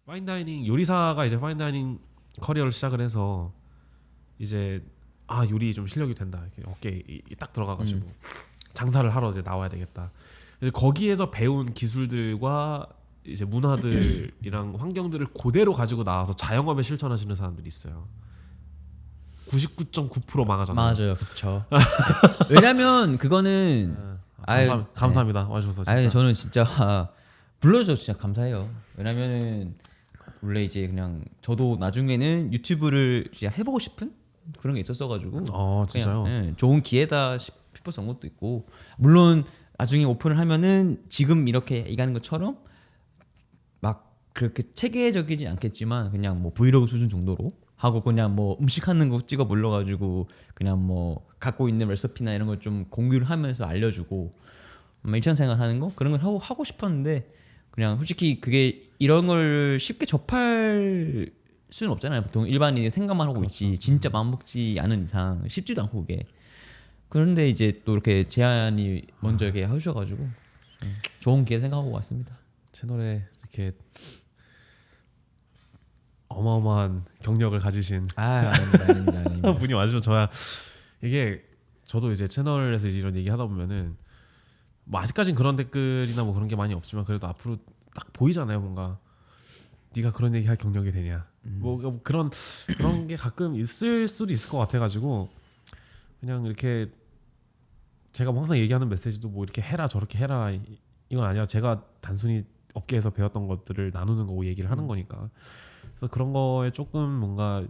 파인다이닝 요리사가 이제 파인다이닝 커리어를 시작을 해서 이제 요리 좀 실력이 된다 이렇게 어깨에 딱 들어가가지고 장사를 하러 이제 나와야 되겠다. 이제 거기에서 배운 기술들과 이제 문화들이랑 환경들을 그대로 가지고 나와서 자영업에 실천하시는 사람들이 있어요. 99.9% 망하잖아요. 맞아요, 그렇죠. 왜냐면 그거는 감사합니다 와주셔서 진짜. 아유 저는 진짜 불러줘서 진짜 감사해요. 왜냐면은 원래 이제 그냥 저도 나중에는 유튜브를 진짜 해보고 싶은 그런 게 있었어가지고 진짜요? 그냥, 좋은 기회다 싶었던 것도 있고 물론 나중에 오픈을 하면은 지금 이렇게 얘기하는 것처럼 막 그렇게 체계적이지 않겠지만 그냥 뭐 브이로그 수준 정도로 하고 그냥 뭐 음식하는 거 찍어 몰려가지고 그냥 뭐 갖고 있는 레시피나 이런 걸 좀 공유를 하면서 알려주고 일상생활 하는 거 그런 걸 하고 싶었는데 그냥 솔직히 그게 이런 걸 쉽게 접할 수는 없잖아요. 보통 일반인이 생각만 하고 그렇죠. 있지 진짜 마음 먹지 않은 이상 쉽지도 않고 그게. 그런데 이제 또 이렇게 제안이 먼저 이렇게 해주셔가지고 좋은 기회 생각하고 왔습니다. 채널에 이렇게 어마어마한 경력을 가지신 아닙니다. 분이 와주면 저야 이게 저도 이제 채널에서 이런 얘기 하다 보면은 뭐 아직까진 그런 댓글이나 뭐 그런 게 많이 없지만 그래도 앞으로 딱 보이잖아요. 뭔가 네가 그런 얘기 할 경력이 되냐 뭐 그런 게 가끔 있을 수도 있을 것 같아가지고 그냥 이렇게 제가 뭐 항상 얘기하는 메시지도 뭐 이렇게 해라 저렇게 해라 이건 아니라 제가 단순히 업계에서 배웠던 것들을 나누는 거고 얘기를 하는 거니까 그래서 그런 거에 조금 뭔가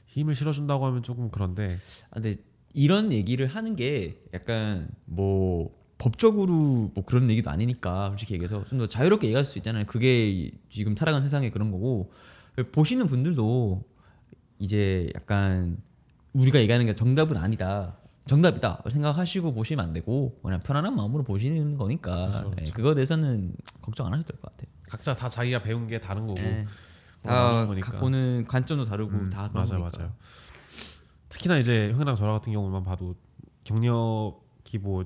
힘을 실어준다고 하면 조금 그런데 근데 이런 얘기를 하는 게 약간 뭐 법적으로 뭐 그런 얘기도 아니니까 솔직히 얘기해서 좀 더 자유롭게 얘기할 수 있잖아요. 그게 지금 살아가는 세상에 그런 거고 보시는 분들도 이제 약간 우리가 얘기하는 게 정답은 아니다. 정답이다 생각하시고 보시면 안 되고 그냥 편안한 마음으로 보시는 거니까 그렇죠. 그거에 대해서는 걱정 안 하셔도 될 것 같아요. 각자 다 자기가 배운 게 다른 거고 다 거니까. 보는 관점도 다르고 다 그런 거니까. 맞아요. 특히나 이제 형이랑 저랑 같은 경우만 봐도 경력이 뭐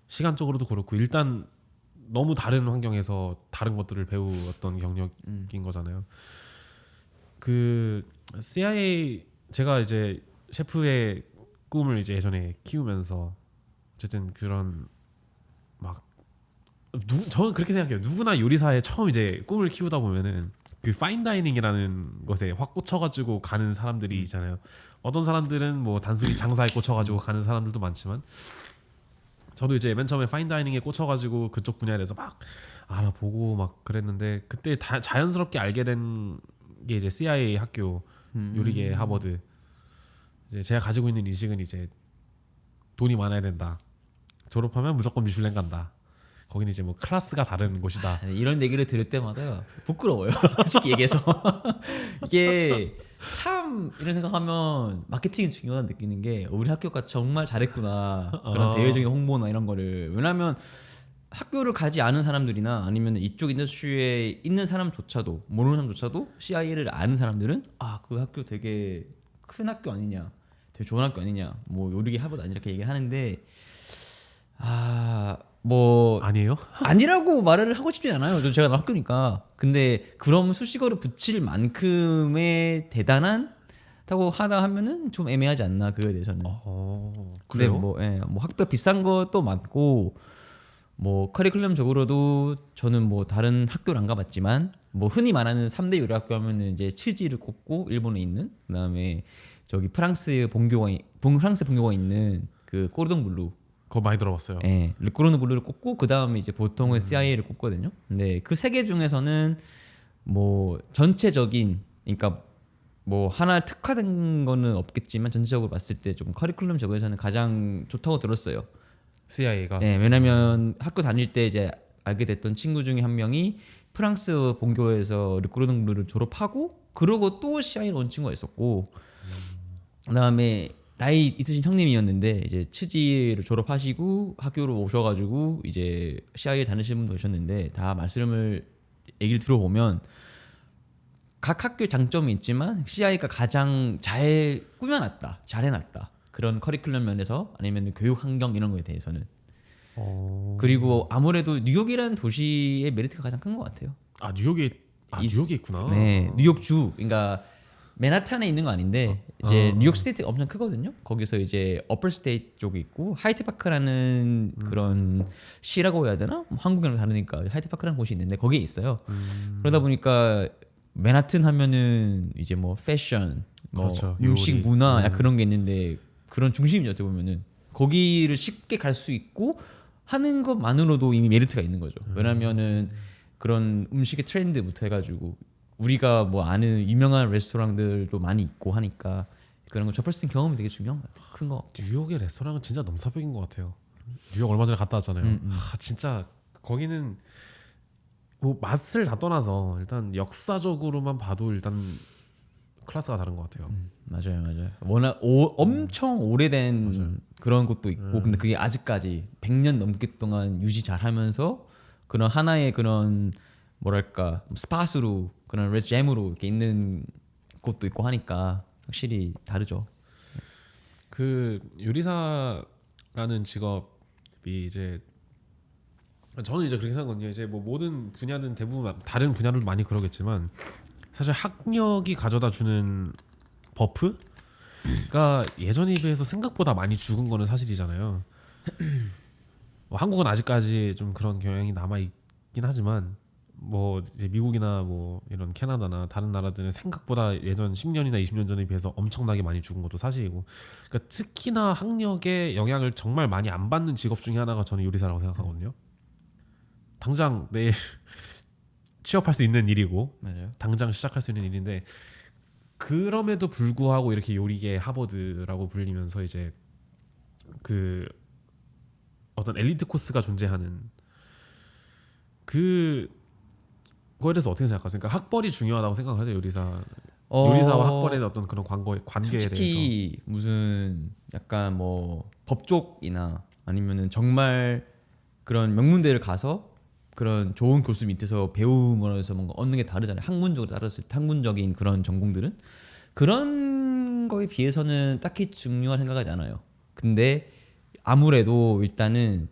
시간적으로도 그렇고 일단 너무 다른 환경에서 다른 것들을 배우었던 경력인 거잖아요. 그 CIA 제가 이제 셰프의 꿈을 이제 예전에 키우면서 어쨌든 그런 막 저는 그렇게 생각해요. 누구나 요리사에 처음 이제 꿈을 키우다 보면은 그 파인다이닝이라는 것에 확 꽂혀가지고 가는 사람들이 있잖아요. 어떤 사람들은 뭐 단순히 장사에 꽂혀가지고 가는 사람들도 많지만 저도 이제 맨 처음에 파인다이닝에 꽂혀가지고 그쪽 분야에 대해서 막 알아보고 막 그랬는데 그때 자연스럽게 알게 된 게 이제 CIA 학교 요리계 하버드 이제 제가 가지고 있는 인식은 이제 돈이 많아야 된다. 졸업하면 무조건 미슐랭 간다. 거기는 이제 뭐 클래스가 다른 곳이다. 이런 얘기를 들을 때마다 부끄러워요. 솔직히 얘기해서 이게 참 이런 생각하면 마케팅이 중요하다 느끼는 게 우리 학교가 정말 잘했구나 그런 대외적인 홍보나 이런 거를. 왜냐하면 학교를 가지 않은 사람들이나 아니면 이쪽 인더스트리에 있는 사람조차도 모르는 사람조차도 CIA를 아는 사람들은 그 학교 되게 큰 학교 아니냐, 되게 좋은 학교 아니냐, 뭐 요리계 하버드 아니냐 이렇게 얘기를 하는데 뭐 아니에요? 아니라고 말을 하고 싶지 않아요. 제가 학교니까. 근데 그럼 수식어를 붙일 만큼의 대단하다고 하다 하면은 좀 애매하지 않나 그거에 대해서는. 근데 그래요? 뭐 학비 비싼 것도 많고 뭐 커리큘럼적으로도 저는 뭐 다른 학교를 안 가봤지만 뭐 흔히 말하는 3대 요리 학교 하면은 이제 치지를 꼽고 일본에 있는 그다음에 저기 프랑스 본교가 있는 그 꼬르동 블루. 그거 많이 들어봤어요. 르꼬르노 블루를 꼽고 그 다음에 이제 보통은 CIA를 꼽거든요. 근데 그 세 개 중에서는 뭐 전체적인 그러니까 뭐 하나 특화된 거는 없겠지만 전체적으로 봤을 때 좀 커리큘럼적으로는 가장 좋다고 들었어요. CIA가. 왜냐면 학교 다닐 때 이제 알게 됐던 친구 중에 한 명이 프랑스 본교에서 르꼬르노 블루를 졸업하고 그러고 또 CIA를 온 친구가 있었고 그다음에 나이 있으신 형님이었는데 이제 치지를 졸업하시고 학교로 오셔가지고 이제 CIA 다니시는 분도 계셨는데 다 얘기를 들어보면 각 학교 장점이 있지만 CIA가 가장 잘 꾸며놨다, 잘 해놨다 그런 커리큘럼 면에서 아니면 교육 환경 이런 거에 대해서는. 그리고 아무래도 뉴욕이라는 도시의 메리트가 가장 큰 것 같아요. 뉴욕이 뉴욕에 있구나. 네, 뉴욕주. 그러니까 맨하탄에 있는 거 아닌데 이제 뉴욕 스테이트 엄청 크거든요. 거기서 이제 어퍼 스테이트 쪽이 있고 하이트 파크라는 그런 시라고 해야 되나? 뭐 한국이랑 다르니까 하이트 파크라는 곳이 있는데 거기에 있어요. 그러다 보니까 맨하튼 하면은 이제 뭐 패션, 뭐 그렇죠. 음식 요리. 문화 약 그런 게 있는데 그런 중심이죠. 어떻게 보면은 거기를 쉽게 갈 수 있고 하는 것만으로도 이미 메리트가 있는 거죠. 왜냐면은 그런 음식의 트렌드부터 해가지고 우리가 뭐 아는 유명한 레스토랑들도 많이 있고 하니까 그런 거 접할 수 있는 경험이 되게 중요한 것 같아요. 큰 거. 뉴욕의 레스토랑은 진짜 넘사벽인 것 같아요. 뉴욕 얼마 전에 갔다 왔잖아요. 진짜 거기는 뭐 맛을 다 떠나서 일단 역사적으로만 봐도 일단 클래스가 다른 것 같아요. 맞아요. 워낙 엄청 오래된 그런 곳도 있고 근데 그게 아직까지 100년 넘게 동안 유지 잘하면서 그런 하나의 그런 뭐랄까 스팟으로 그런 레잼으로 이렇게 있는 곳도 있고 하니까 확실히 다르죠. 그 요리사라는 직업이 이제 저는 이제 그렇게 생각하거든요. 이제 뭐 모든 분야는 대부분 다른 분야들도 많이 그러겠지만 사실 학력이 가져다 주는 버프가 예전에 비해서 생각보다 많이 죽은 거는 사실이잖아요. 뭐 한국은 아직까지 좀 그런 경향이 남아 있긴 하지만 뭐 이제 미국이나 뭐 이런 캐나다나 다른 나라들은 생각보다 예전 10년이나 20년 전에 비해서 엄청나게 많이 죽은 것도 사실이고, 그러니까 특히나 학력의 영향을 정말 많이 안 받는 직업 중에 하나가 저는 요리사라고 생각하거든요. 당장 내일 취업할 수 있는 일이고 맞아요. 당장 시작할 수 있는 일인데 그럼에도 불구하고 이렇게 요리계 하버드라고 불리면서 이제 그 어떤 엘리트 코스가 존재하는 그거에 대해서 어떻게 생각하세요? 그러니까 학벌이 중요하다고 생각하세요? 요리사와 학벌의 어떤 그런 관계에 솔직히 대해서. 무슨 약간 뭐 법쪽이나 아니면은 정말 그런 명문대를 가서 그런 좋은 교수 밑에서 배움으로서 뭔가 얻는 게 다르잖아요. 학문적으로 따졌을 때 학문적인 그런 전공들은 그런 거에 비해서는 딱히 중요한 생각하지 않아요. 근데 아무래도 일단은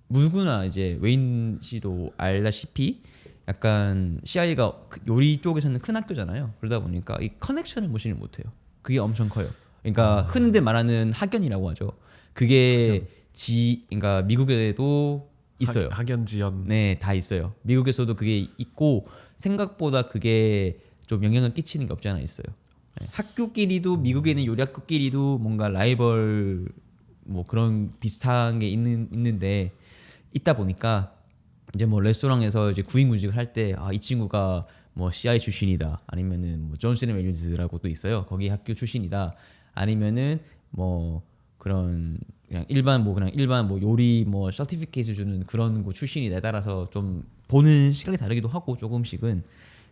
누구나 이제 웨인 씨도 알다시피 약간 CI가 요리 쪽에서는 큰 학교잖아요. 그러다 보니까 이 커넥션을 무시를 못해요. 그게 엄청 커요. 그러니까 흔히들 말하는 학연이라고 하죠. 그게 그러니까 미국에도 있어요. 학연지연. 네, 다 있어요. 미국에서도 그게 있고 생각보다 그게 좀 영향을 끼치는 게 없지 않아 있어요. 네, 학교끼리도 미국에는 요리 학교끼리도 뭔가 라이벌 뭐 그런 비슷한 게 있는데 있다 보니까 이제 뭐 레스토랑에서 이제 구인구직을 할 때 이 친구가 뭐 CI 출신이다 아니면은 뭐 존슨앤웨일즈라고 또 있어요. 거기 학교 출신이다 아니면은 뭐 그런 그냥 일반 뭐 요리 뭐 서티피케이트 주는 그런 거 출신이다에 따라서 좀 보는 시각이 다르기도 하고 조금씩은.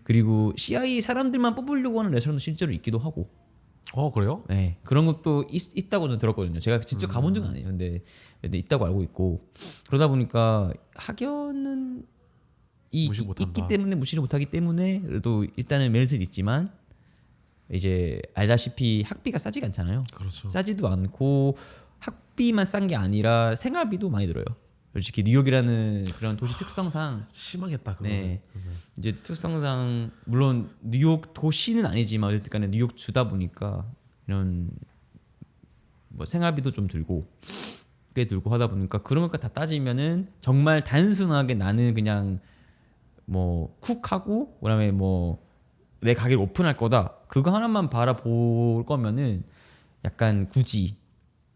그리고 CI 사람들만 뽑으려고 하는 레스토랑도 실제로 있기도 하고. 그래요? 네, 그런 것도 있다고 저는 들었거든요. 제가 직접 가본 적은 아니에요. 근데 있다고 알고 있고 그러다 보니까 학연은 무시 못한다. 있기 때문에 무시를 못하기 때문에 그래도 일단은 메리트는 있지만 이제 알다시피 학비가 싸지가 않잖아요. 그렇죠. 싸지도 않고 학비만 싼 게 아니라 생활비도 많이 들어요. 솔직히 뉴욕이라는 그런 도시 특성상 심하겠다 그거는. 네. 이제 특성상 물론 뉴욕 도시는 아니지만 어쨌든 간에 뉴욕 주다 보니까 이런 뭐 생활비도 좀 들고 꽤 들고 하다 보니까 그런 것까지 다 따지면은 정말 단순하게 나는 그냥 뭐 쿡하고 그다음에 뭐 내 가게를 오픈할 거다 그거 하나만 바라볼 거면은 약간 굳이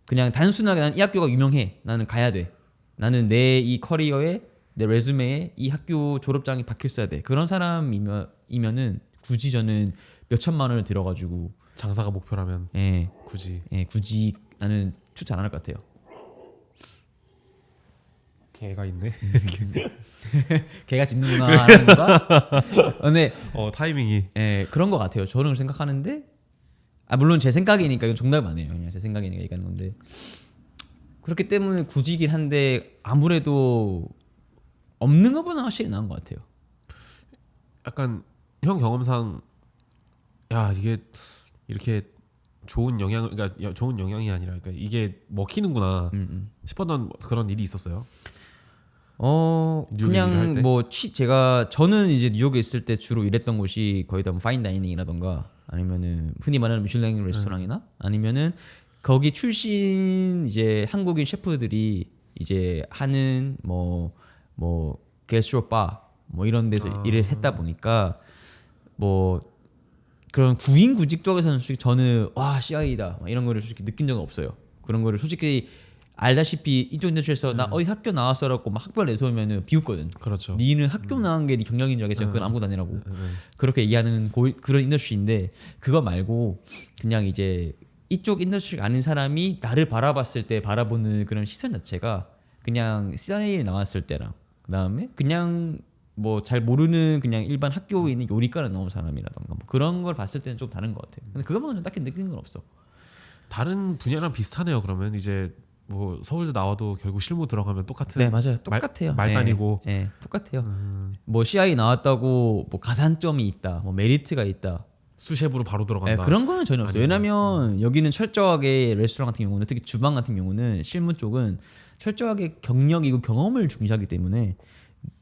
그냥 단순하게 난 이 학교가 유명해 나는 가야 돼 나는 내 이 커리어에 내 레주메에 이 학교 졸업장이 박혀 있어야 돼 그런 사람이면은 굳이 저는 몇 천만 원을 들어가지고 장사가 목표라면 굳이 굳이 굳이 나는 추천 안 할 것 같아요. 개가 있네. 걔가 짖는구나 하는 건가? 근데 타이밍이. 그런 것 같아요. 저는 생각하는데 물론 제 생각이니까 이건 정답 아니에요. 그냥 제 생각이니까 얘기하는 건데 그렇기 때문에 굳이긴 한데 아무래도 없는 것보다 확실히 나은 것 같아요. 약간 형 경험상 야 이게 이렇게 좋은 그러니까 좋은 영향이 아니라 그러니까 이게 먹히는구나 싶었던 그런 일이 있었어요? 뉴욕에 일을 할 그냥 때? 뭐 저는 이제 뉴욕에 있을 때 주로 일했던 곳이 거의 다 뭐 파인 다이닝이라던가 아니면은 흔히 말하는 미슐랭 레스토랑이나 아니면은 거기 출신 이제 한국인 셰프들이 이제 하는 뭐 게스트로 바뭐 이런 데서 일을 했다 보니까 뭐 그런 구인 구직 쪽에서는 솔직히 저는 와 CI다 이런 거를 솔직히 느낀 적은 없어요. 그런 거를 솔직히 알다시피 이쪽 인더스트리에서 나 어디 학교 나왔어라고 막 학벌 내세우면은 비웃거든. 그렇죠. 니는 학교 나온 게 네 경력인 줄 알겠지만 그건 아무것도 아니라고 그렇게 얘기하는 그런 인더스트리인데 그거 말고 그냥 이제 이쪽 인더스트리 아는 사람이 나를 바라봤을 때 바라보는 그런 시선 자체가 그냥 CI에 나왔을 때랑 그다음에 그냥 뭐 잘 모르는 그냥 일반 학교에 있는 요리과를 나온 사람이라던가 뭐 그런 걸 봤을 때는 좀 다른 것 같아요. 근데 그것만은 딱히 느끼는 건 없어. 다른 분야랑 비슷하네요. 그러면 이제 뭐 서울대 나와도 결국 실무 들어가면 똑같은. 네 맞아요. 똑같아요. 말단이고. 네, 똑같아요. 뭐 CI 나왔다고 뭐 가산점이 있다, 뭐 메리트가 있다. 수셰프로 바로 들어간다. 네, 그런 거는 전혀 없어요. 왜냐면 여기는 철저하게 레스토랑 같은 경우는 특히 주방 같은 경우는 실무 쪽은 철저하게 경력이고 경험을 중시하기 때문에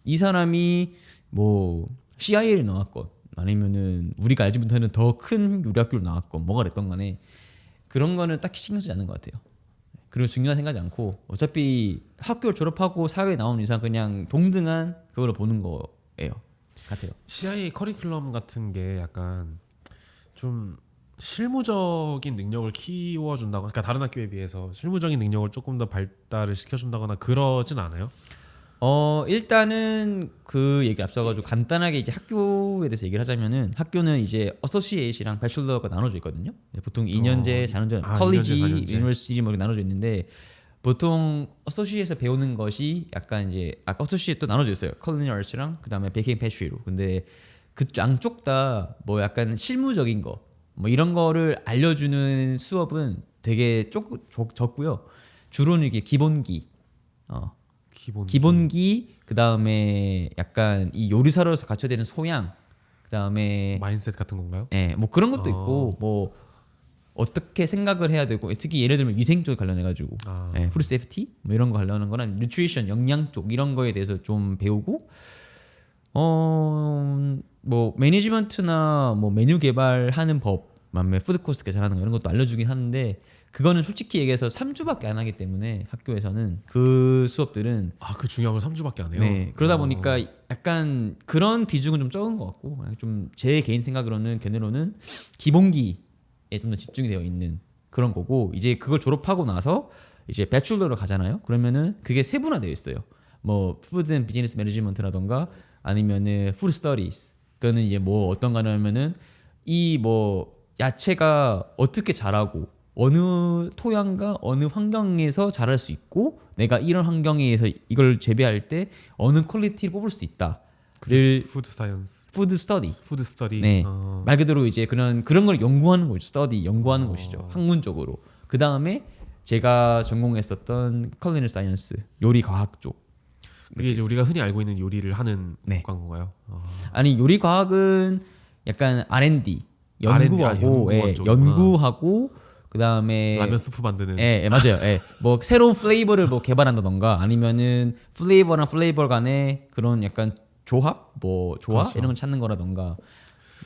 이 사람이 뭐 CI를 나왔건 아니면은 우리가 알지 못하는 더 큰 요리 학교를 나왔건 뭐가 됐던 간에 그런 거는 딱히 신경 쓰지 않는 것 같아요. 그리고 중요한 생각하지 않고 어차피 학교를 졸업하고 사회에 나온 이상 그냥 동등한 그걸로 보는 거예요. 같아요. CIA 커리큘럼 같은 게 약간 좀 실무적인 능력을 키워준다고, 그러니까 다른 학교에 비해서 실무적인 능력을 조금 더 발달을 시켜준다거나 그러진 않아요? 일단은 그 얘기 앞서가지고 간단하게 이제 학교에 대해서 얘기를 하자면은 학교는 이제 어소시에이트랑 배출러가 나눠져 있거든요. 보통 2년제, 4년제, 컬리지, 2년제, 4년제. 유니버시티 뭐 이렇게 나눠져 있는데 보통 어소시에이트에서 배우는 것이 약간 이제 아까 어소시에이트 또 나눠져 있어요. 컬리니 아츠랑 그다음에 베이킹 패스트리로. 근데 그 양쪽 다 뭐 약간 실무적인 거 뭐 이런 거를 알려주는 수업은 되게 적고요. 주로는 이게 기본기. 기본기 그다음에 약간 이 요리사로서 갖춰야 되는 소양 그다음에 마인셋 같은 건가요? 뭐 그런 것도 있고 뭐 어떻게 생각을 해야 되고 특히 예를 들면 위생 쪽 관련해 가지고 푸드 세이프티 뭐 이런 거 관련한 거나 뉴트리션 영양 쪽 이런 거에 대해서 좀 배우고 뭐 매니지먼트나 뭐 메뉴 개발하는 법 맘에 푸드 코스 개발하는 거 이런 것도 알려주긴 하는데 그거는 솔직히 얘기해서 3주밖에 안 하기 때문에 학교에서는 그 수업들은 그 중요한 걸 3주밖에 안 해요? 네 그러다 보니까 약간 그런 비중은 좀 적은 것 같고 좀 제 개인 생각으로는 견해로는 기본기에 좀 더 집중이 되어 있는 그런 거고 이제 그걸 졸업하고 나서 이제 배출러로 가잖아요. 그러면은 그게 세분화되어 있어요. 뭐 푸드 앤 비즈니스 매니지먼트라던가 아니면은 푸드 스터디스 그거는 이제 뭐 어떤 거냐면은 이 뭐 야채가 어떻게 자라고 어느 토양과 어느 환경에서 자랄 수 있고 내가 이런 환경에서 이걸 재배할 때 어느 퀄리티를 뽑을 수 있다를 푸드 사이언스, 푸드 스터디. 푸드 스터디. 네. 말 그대로 이제 그런 걸 연구하는 곳이죠. 스터디 연구하는 곳이죠. 학문적으로. 그 다음에 제가 전공했었던 컬리너리 사이언스 요리 과학 쪽. 그게 이제 우리가 흔히 알고 있는 요리를 하는 네. 건가요? 아니 요리 과학은 약간 R&D 연구하고 연구원 쪽이구나. 연구하고 그다음에 라면 스프 만드는. 맞아요. 뭐 새로운 플레이버를 뭐 개발한다던가 아니면은 플레이버랑 플레이버 간의 그런 약간 조합 그렇죠. 이런 걸 찾는 거라던가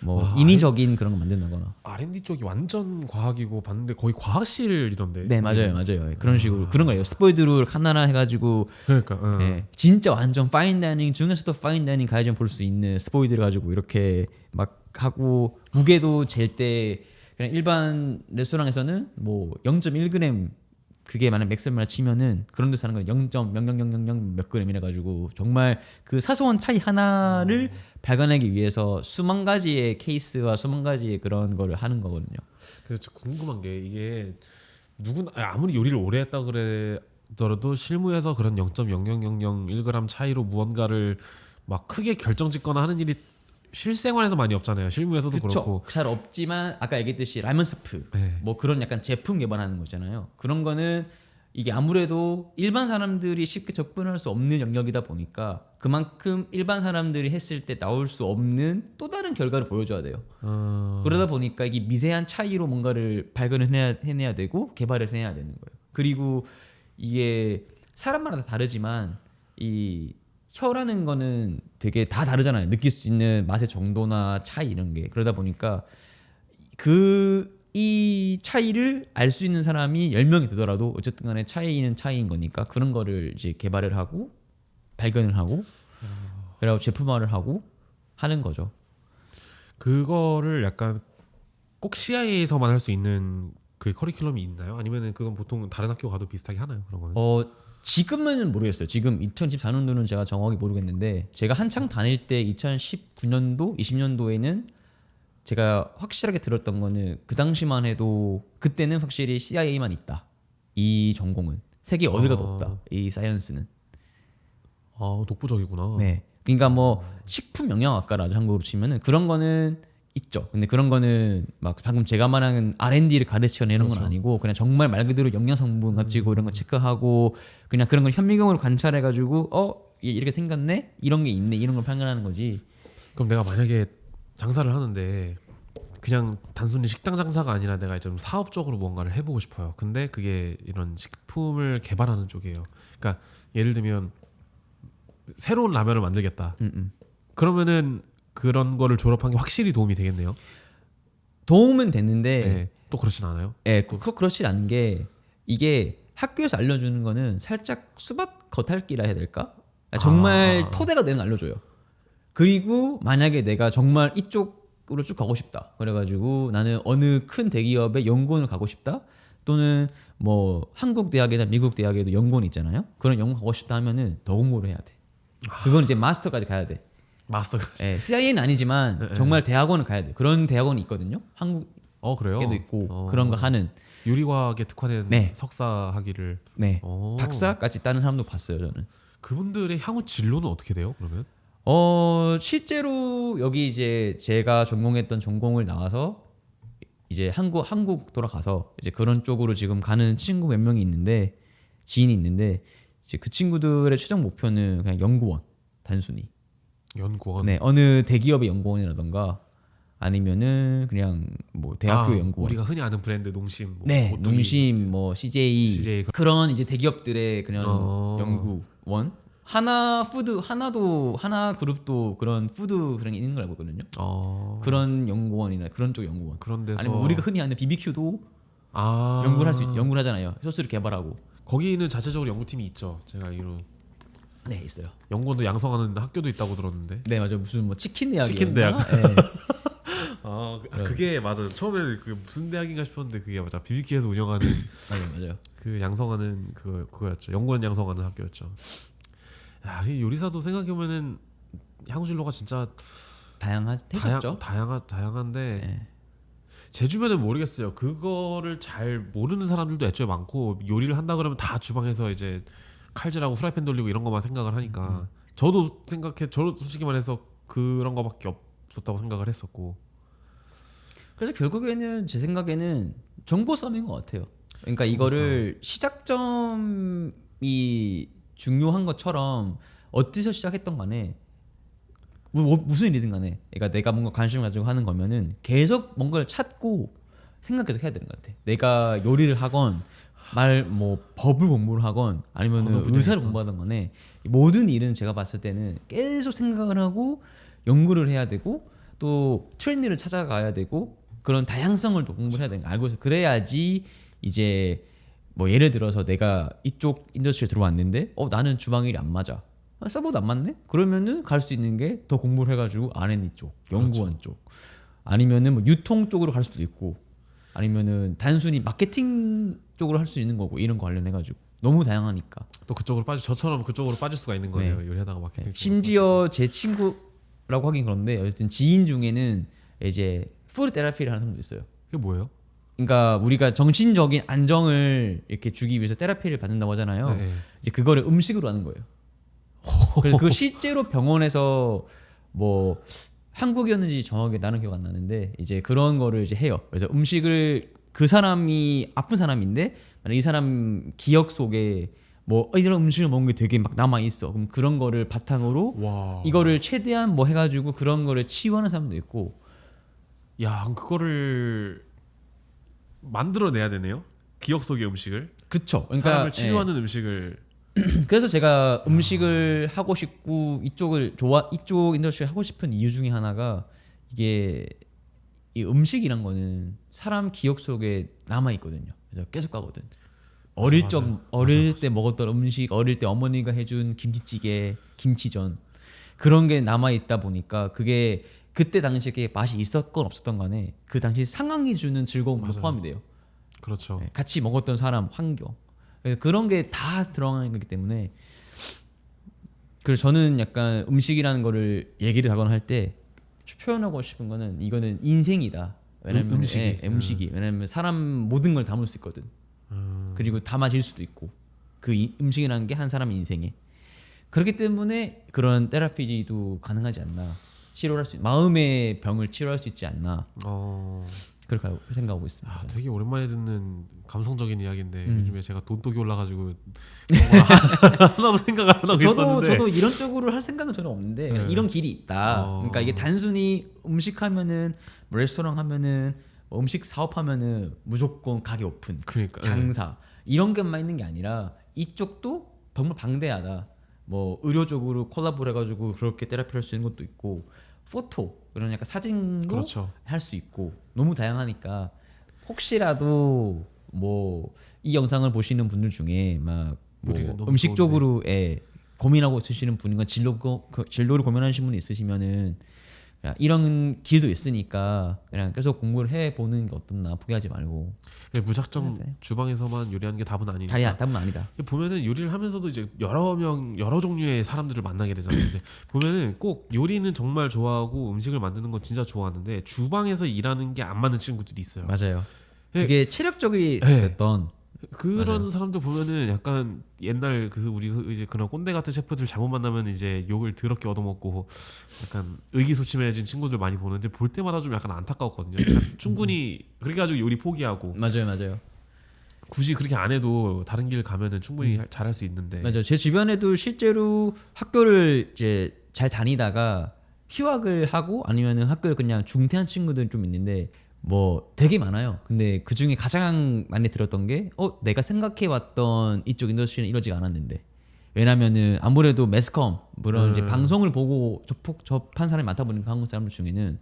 뭐 와, 인위적인 그런 거 만든다거나. R&D 쪽이 완전 과학이고 봤는데 거의 과학실이던데. 네 맞아요. 그런 식으로 그런 거예요. 스포이드를 하나하나 해가지고 그러니까. 진짜 완전 파인 다이닝 중에서도 파인 다이닝 가야지만 볼 수 있는 스포이드를 가지고 이렇게 막 하고 무게도 잴 때 그냥 일반 레스토랑에서는 뭐 0.1g 그게 만약 맥스를 치면은 그런 데서 하는 건 0.0000 몇 g이라 가지고 정말 그 사소한 차이 하나를 발견하기 위해서 수만 가지의 케이스와 수만 가지의 그런 거를 하는 거거든요. 그래서 궁금한 게 이게 누구나 아무리 요리를 오래 했다 그래더라도 실무에서 그런 0.00001g 차이로 무언가를 막 크게 결정짓거나 하는 일이 실생활에서 많이 없잖아요. 실무에서도 그렇고. 잘 없지만 아까 얘기했듯이 라면 스프 네. 뭐 그런 약간 제품 개발하는 거잖아요. 그런 거는 이게 아무래도 일반 사람들이 쉽게 접근할 수 없는 영역이다 보니까 그만큼 일반 사람들이 했을 때 나올 수 없는 또 다른 결과를 보여줘야 돼요. 그러다 보니까 이게 미세한 차이로 뭔가를 발견을 해내야 되고 개발을 해내야 되는 거예요. 그리고 이게 사람마다 다 다르지만 이 혀라는 거는 되게 다 다르잖아요. 느낄 수 있는 맛의 정도나 차이 이런 게. 그러다 보니까 이 차이를 알 수 있는 사람이 10명이 되더라도 어쨌든 간에 차이는 차이인 거니까 그런 거를 이제 개발을 하고 발견을 하고 그리고 제품화를 하고 하는 거죠. 그거를 약간 꼭 CI에서만 할 수 있는 그 커리큘럼이 있나요? 아니면은 그건 보통 다른 학교 가도 비슷하게 하나요? 그런 거는? 지금은 모르겠어요. 지금 2014년도는 제가 정확히 모르겠는데 제가 한창 다닐 때 2019년도, 20년도에는 제가 확실하게 들었던 거는 그 당시만 해도 그때는 확실히 CIA만 있다. 이 전공은 세계 어디 가도 없다. 이 사이언스는. 아, 독보적이구나. 네. 그러니까 뭐 식품 영양학과라죠 한국으로 치면은 그런 거는 있죠. 근데 그런 거는 막 방금 제가 말하는 R&D를 가르치거나 이런 건 그렇죠. 아니고 그냥 정말 말 그대로 영양 성분 가지고 이런 거 체크하고 그냥 그런 걸 현미경으로 관찰해 가지고 얘 이렇게 생겼네 이런 게 있네 이런 걸 판단하는 거지. 그럼 내가 만약에 장사를 하는데 그냥 단순히 식당 장사가 아니라 내가 좀 사업적으로 뭔가를 해보고 싶어요. 근데 그게 이런 식품을 개발하는 쪽이에요. 그러니까 예를 들면 새로운 라면을 만들겠다. 그러면은 그런 거를 졸업한 게 확실히 도움이 되겠네요. 도움은 됐는데 네. 또 그렇진 않아요. 그렇지 않은 게 이게 학교에서 알려주는 거는 살짝 수박 겉핥기라 해야 될까? 정말 토대가 되는 거 알려줘요. 그리고 만약에 내가 정말 이쪽으로 쭉 가고 싶다. 그래가지고 나는 어느 큰 대기업의 연구원을 가고 싶다. 또는 뭐 한국 대학이나 미국 대학에도 연구원이 있잖아요. 그런 연구 가고 싶다 하면은 더 공부를 해야 돼. 그건 이제 마스터까지 가야 돼. 마스터가. CIA는 아니지만 정말 대학원을 가야 돼. 그런 대학원이 있거든요. 한국에도 그래요? 있고 그런 거 하는. 유리과학에 특화된 네. 석사 학위를. 네. 박사까지 따는 사람도 봤어요, 저는. 그분들의 향후 진로는 어떻게 돼요? 그러면? 실제로 여기 이제 제가 전공했던 전공을 나와서 이제 한국 돌아가서 이제 그런 쪽으로 지금 가는 친구 몇 명이 있는데 지인이 있는데 이제 그 친구들의 최종 목표는 그냥 연구원 단순히. 연구원. 네, 어느 대기업의 연구원이라던가 아니면은 그냥 뭐 대학교 연구원. 우리가 흔히 아는 브랜드 농심. 뭐 네, 오뚜기. 농심, 뭐 CJ, CJ 그런 이제 대기업들의 그냥 연구원. 하나 그룹도 그런 푸드 그런 게 있는 걸 알고 있거든요. 그런 연구원이나 그런 쪽 연구원. 그런 데서 아니면 우리가 흔히 아는 BBQ도 연구를 하잖아요. 소스를 개발하고. 거기는 자체적으로 연구팀이 있죠. 제가 알기로. 네, 있어요. 연구원도 양성하는 학교도 있다고 들었는데. 네, 맞아요. 무슨 뭐 치킨 대학이었나? 치킨 대학. 네. 그게 맞아. 처음에 그 무슨 대학인가 싶었는데 그게 맞아. BBQ에서 운영하는 맞아요. 그 양성하는 그거였죠. 연구원 양성하는 학교였죠. 야, 이 요리사도 생각해보면은 향후 진로가 진짜 다양하죠. 다양한데 네. 제 주변은 모르겠어요. 그거를 잘 모르는 사람들도 애초에 많고 요리를 한다 그러면 다 주방에서 이제 칼질하고 후라이팬 돌리고 이런 것만 생각을 하니까 저도 솔직히 말해서 그런 거밖에 없었다고 생각을 했었고. 그래서 결국에는 제 생각에는 정보 싸움인 것 같아요. 그러니까 이거를 시작점이 중요한 것처럼 어디서 시작했던 간에 무슨 일이든 간에 그러니까 내가 뭔가 관심을 가지고 하는 거면은 계속 뭔가를 찾고 생각 계속 해야 되는 것 같아. 내가 요리를 하건 법을 공부를 하건 아니면 의사를 공부하던 간에 모든 일은 제가 봤을 때는 계속 생각을 하고 연구를 해야 되고 또 트렌드를 찾아가야 되고 그런 다양성을 또 공부를 해야 되는 거 알고 있어. 그래야지 이제 뭐 예를 들어서 내가 이쪽 인더스트리에 들어왔는데 나는 주방 일이 안 맞아. 서버도 안 맞네? 그러면은 갈 수 있는 게 더 공부를 해가지고 R&D 쪽, 연구원 쪽, 아니면은 뭐 유통 쪽으로 갈 수도 있고, 아니면은 단순히 마케팅 쪽으로 할 수 있는 거고 이런 거 관련해가지고 너무 다양하니까. 또 저처럼 그쪽으로 빠질 수가 있는 거예요. 요리하다가 마케팅. 심지어 제 친구라고 하긴 그런데 어쨌든 지인 중에는 이제 푸드 테라피를 하는 사람도 있어요. 그게 뭐예요? 그러니까 우리가 정신적인 안정을 이렇게 주기 위해서 테라피를 받는다고 하잖아요. 네. 이제 그거를 음식으로 하는 거예요. 그래서 그 실제로 병원에서 뭐 한국이었는지 정확하게 나는 기억 안 나는데 이제 그런 거를 이제 해요. 그래서 음식을 그 사람이 아픈 사람인데 만약 이 사람 기억 속에 뭐 이런 음식을 먹은 게 되게 막 남아 있어. 그럼 그런 거를 바탕으로 이거를 최대한 뭐 해가지고 그런 거를 치유하는 사람도 있고. 야, 그럼 그거를 만들어내야 되네요. 기억 속의 음식을. 그쵸. 그러니까 사람을 치유하는 음식을. 그래서 제가 음식을 하고 싶고 이쪽 인더스트리 하고 싶은 이유 중에 하나가 이게 이 음식이란 거는 사람 기억 속에 남아 있거든요. 그래서 계속 가거든. 어릴 때 먹었던 음식, 어릴 때 어머니가 해준 김치찌개, 김치전 그런 게 남아 있다 보니까 그게 그때 당시에 그게 맛이 있었건 없었던 간에 그 당시 상황이 주는 즐거움도 맞아요. 포함이 돼요. 그렇죠. 네, 같이 먹었던 사람, 환경 그런 게 다 들어가는 거기 때문에 그래서 저는 약간 음식이라는 거를 얘기를 하거나 할 때 표현하고 싶은 거는 이거는 인생이다. 왜냐면 음식이. 음식이 왜냐면 사람 모든 걸 담을 수 있거든. 그리고 담아질 수도 있고 그 음식이라는 게 한 사람의 인생에 그렇기 때문에 그런 테라피도 가능하지 않나 치료할 수 마음의 병을 치료할 수 있지 않나 그렇게 생각하고 있습니다. 되게 오랜만에 듣는 감성적인 이야기인데 요즘에 제가 돈독이 올라가지고 그런 거 하나도 생각 안 하고 있었는데 저도 이런 쪽으로 할 생각은 전혀 없는데 그냥 이런 길이 있다. 그러니까 이게 단순히 음식하면은 뭐 레스토랑 하면은 뭐 음식 사업하면은 무조건 가게 오픈, 그러니까 장사 이런 것만 있는 게 아니라 이쪽도 정말 방대하다. 뭐 의료적으로 콜라보를 해가지고 그렇게 테라피를 할 수 있는 것도 있고 포토 그런 약간 사진도 그렇죠. 할 수 있고 너무 다양하니까 혹시라도 뭐 이 영상을 보시는 분들 중에 막 뭐 요리는 너무 음식 쪽으로 고민하고 있으시는 분이나 진로를 고민하시는 분이 있으시면은 그냥 이런 길도 있으니까 그냥 계속 공부를 해보는 게 어떻나 포기하지 말고 무작정 해야 돼. 주방에서만 요리하는 게 답은 아니니까. 답은 아니다. 보면은 요리를 하면서도 이제 여러 종류의 사람들을 만나게 되잖아요. 근데 보면은 꼭 요리는 정말 좋아하고 음식을 만드는 건 진짜 좋아하는데 주방에서 일하는 게 안 맞는 친구들이 있어요. 맞아요. 예. 그게 체력적이 예. 됐던 그런 맞아요. 사람들 보면은 약간 옛날 우리 이제 그런 꼰대 같은 셰프들 잘못 만나면 이제 욕을 더럽게 얻어먹고 약간 의기소침해진 친구들 많이 보는데 볼 때마다 좀 약간 안타까웠거든요. 그러니까 충분히 그렇게 가지고 요리 포기하고 맞아요. 굳이 그렇게 안 해도 다른 길 가면은 충분히 잘할 수 있는데. 맞아요. 제 주변에도 실제로 학교를 이제 잘 다니다가 휴학을 하고 아니면은 학교를 그냥 중퇴한 친구들 좀 있는데 뭐 되게 많아요. 근데 그 중에 가장 많이 들었던 게 내가 생각해왔던 이쪽 인더스트리는 이러지가 않았는데 왜냐면은 아무래도 매스컴 그런 이제 방송을 보고 접한 사람이 많다 보니까 한국 사람들 중에는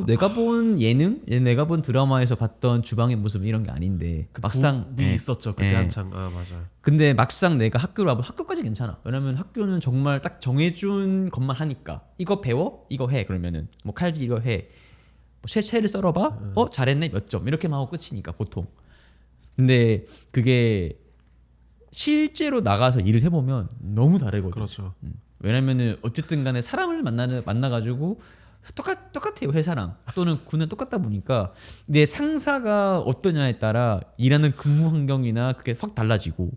내가 본 예능, 내가 본 드라마에서 봤던 주방의 모습은 이런 게 아닌데 막상 미 있었죠 그때 한창. 맞아. 근데 막상 내가 학교를 와보면 학교까지 괜찮아. 왜냐면 학교는 정말 딱 정해준 것만 하니까 이거 배워? 이거 해. 그러면은 뭐 칼질 이거 해. 뭐 채를 썰어봐? 잘했네 몇 점 이렇게만 하고 끝이니까 보통. 근데 그게 실제로 나가서 일을 해보면 너무 다르거든. 그렇죠. 왜냐면은 어쨌든 간에 사람을 만나가지고 똑같아요. 회사랑 또는 군은 똑같다 보니까 내 상사가 어떠냐에 따라 일하는 근무 환경이나 그게 확 달라지고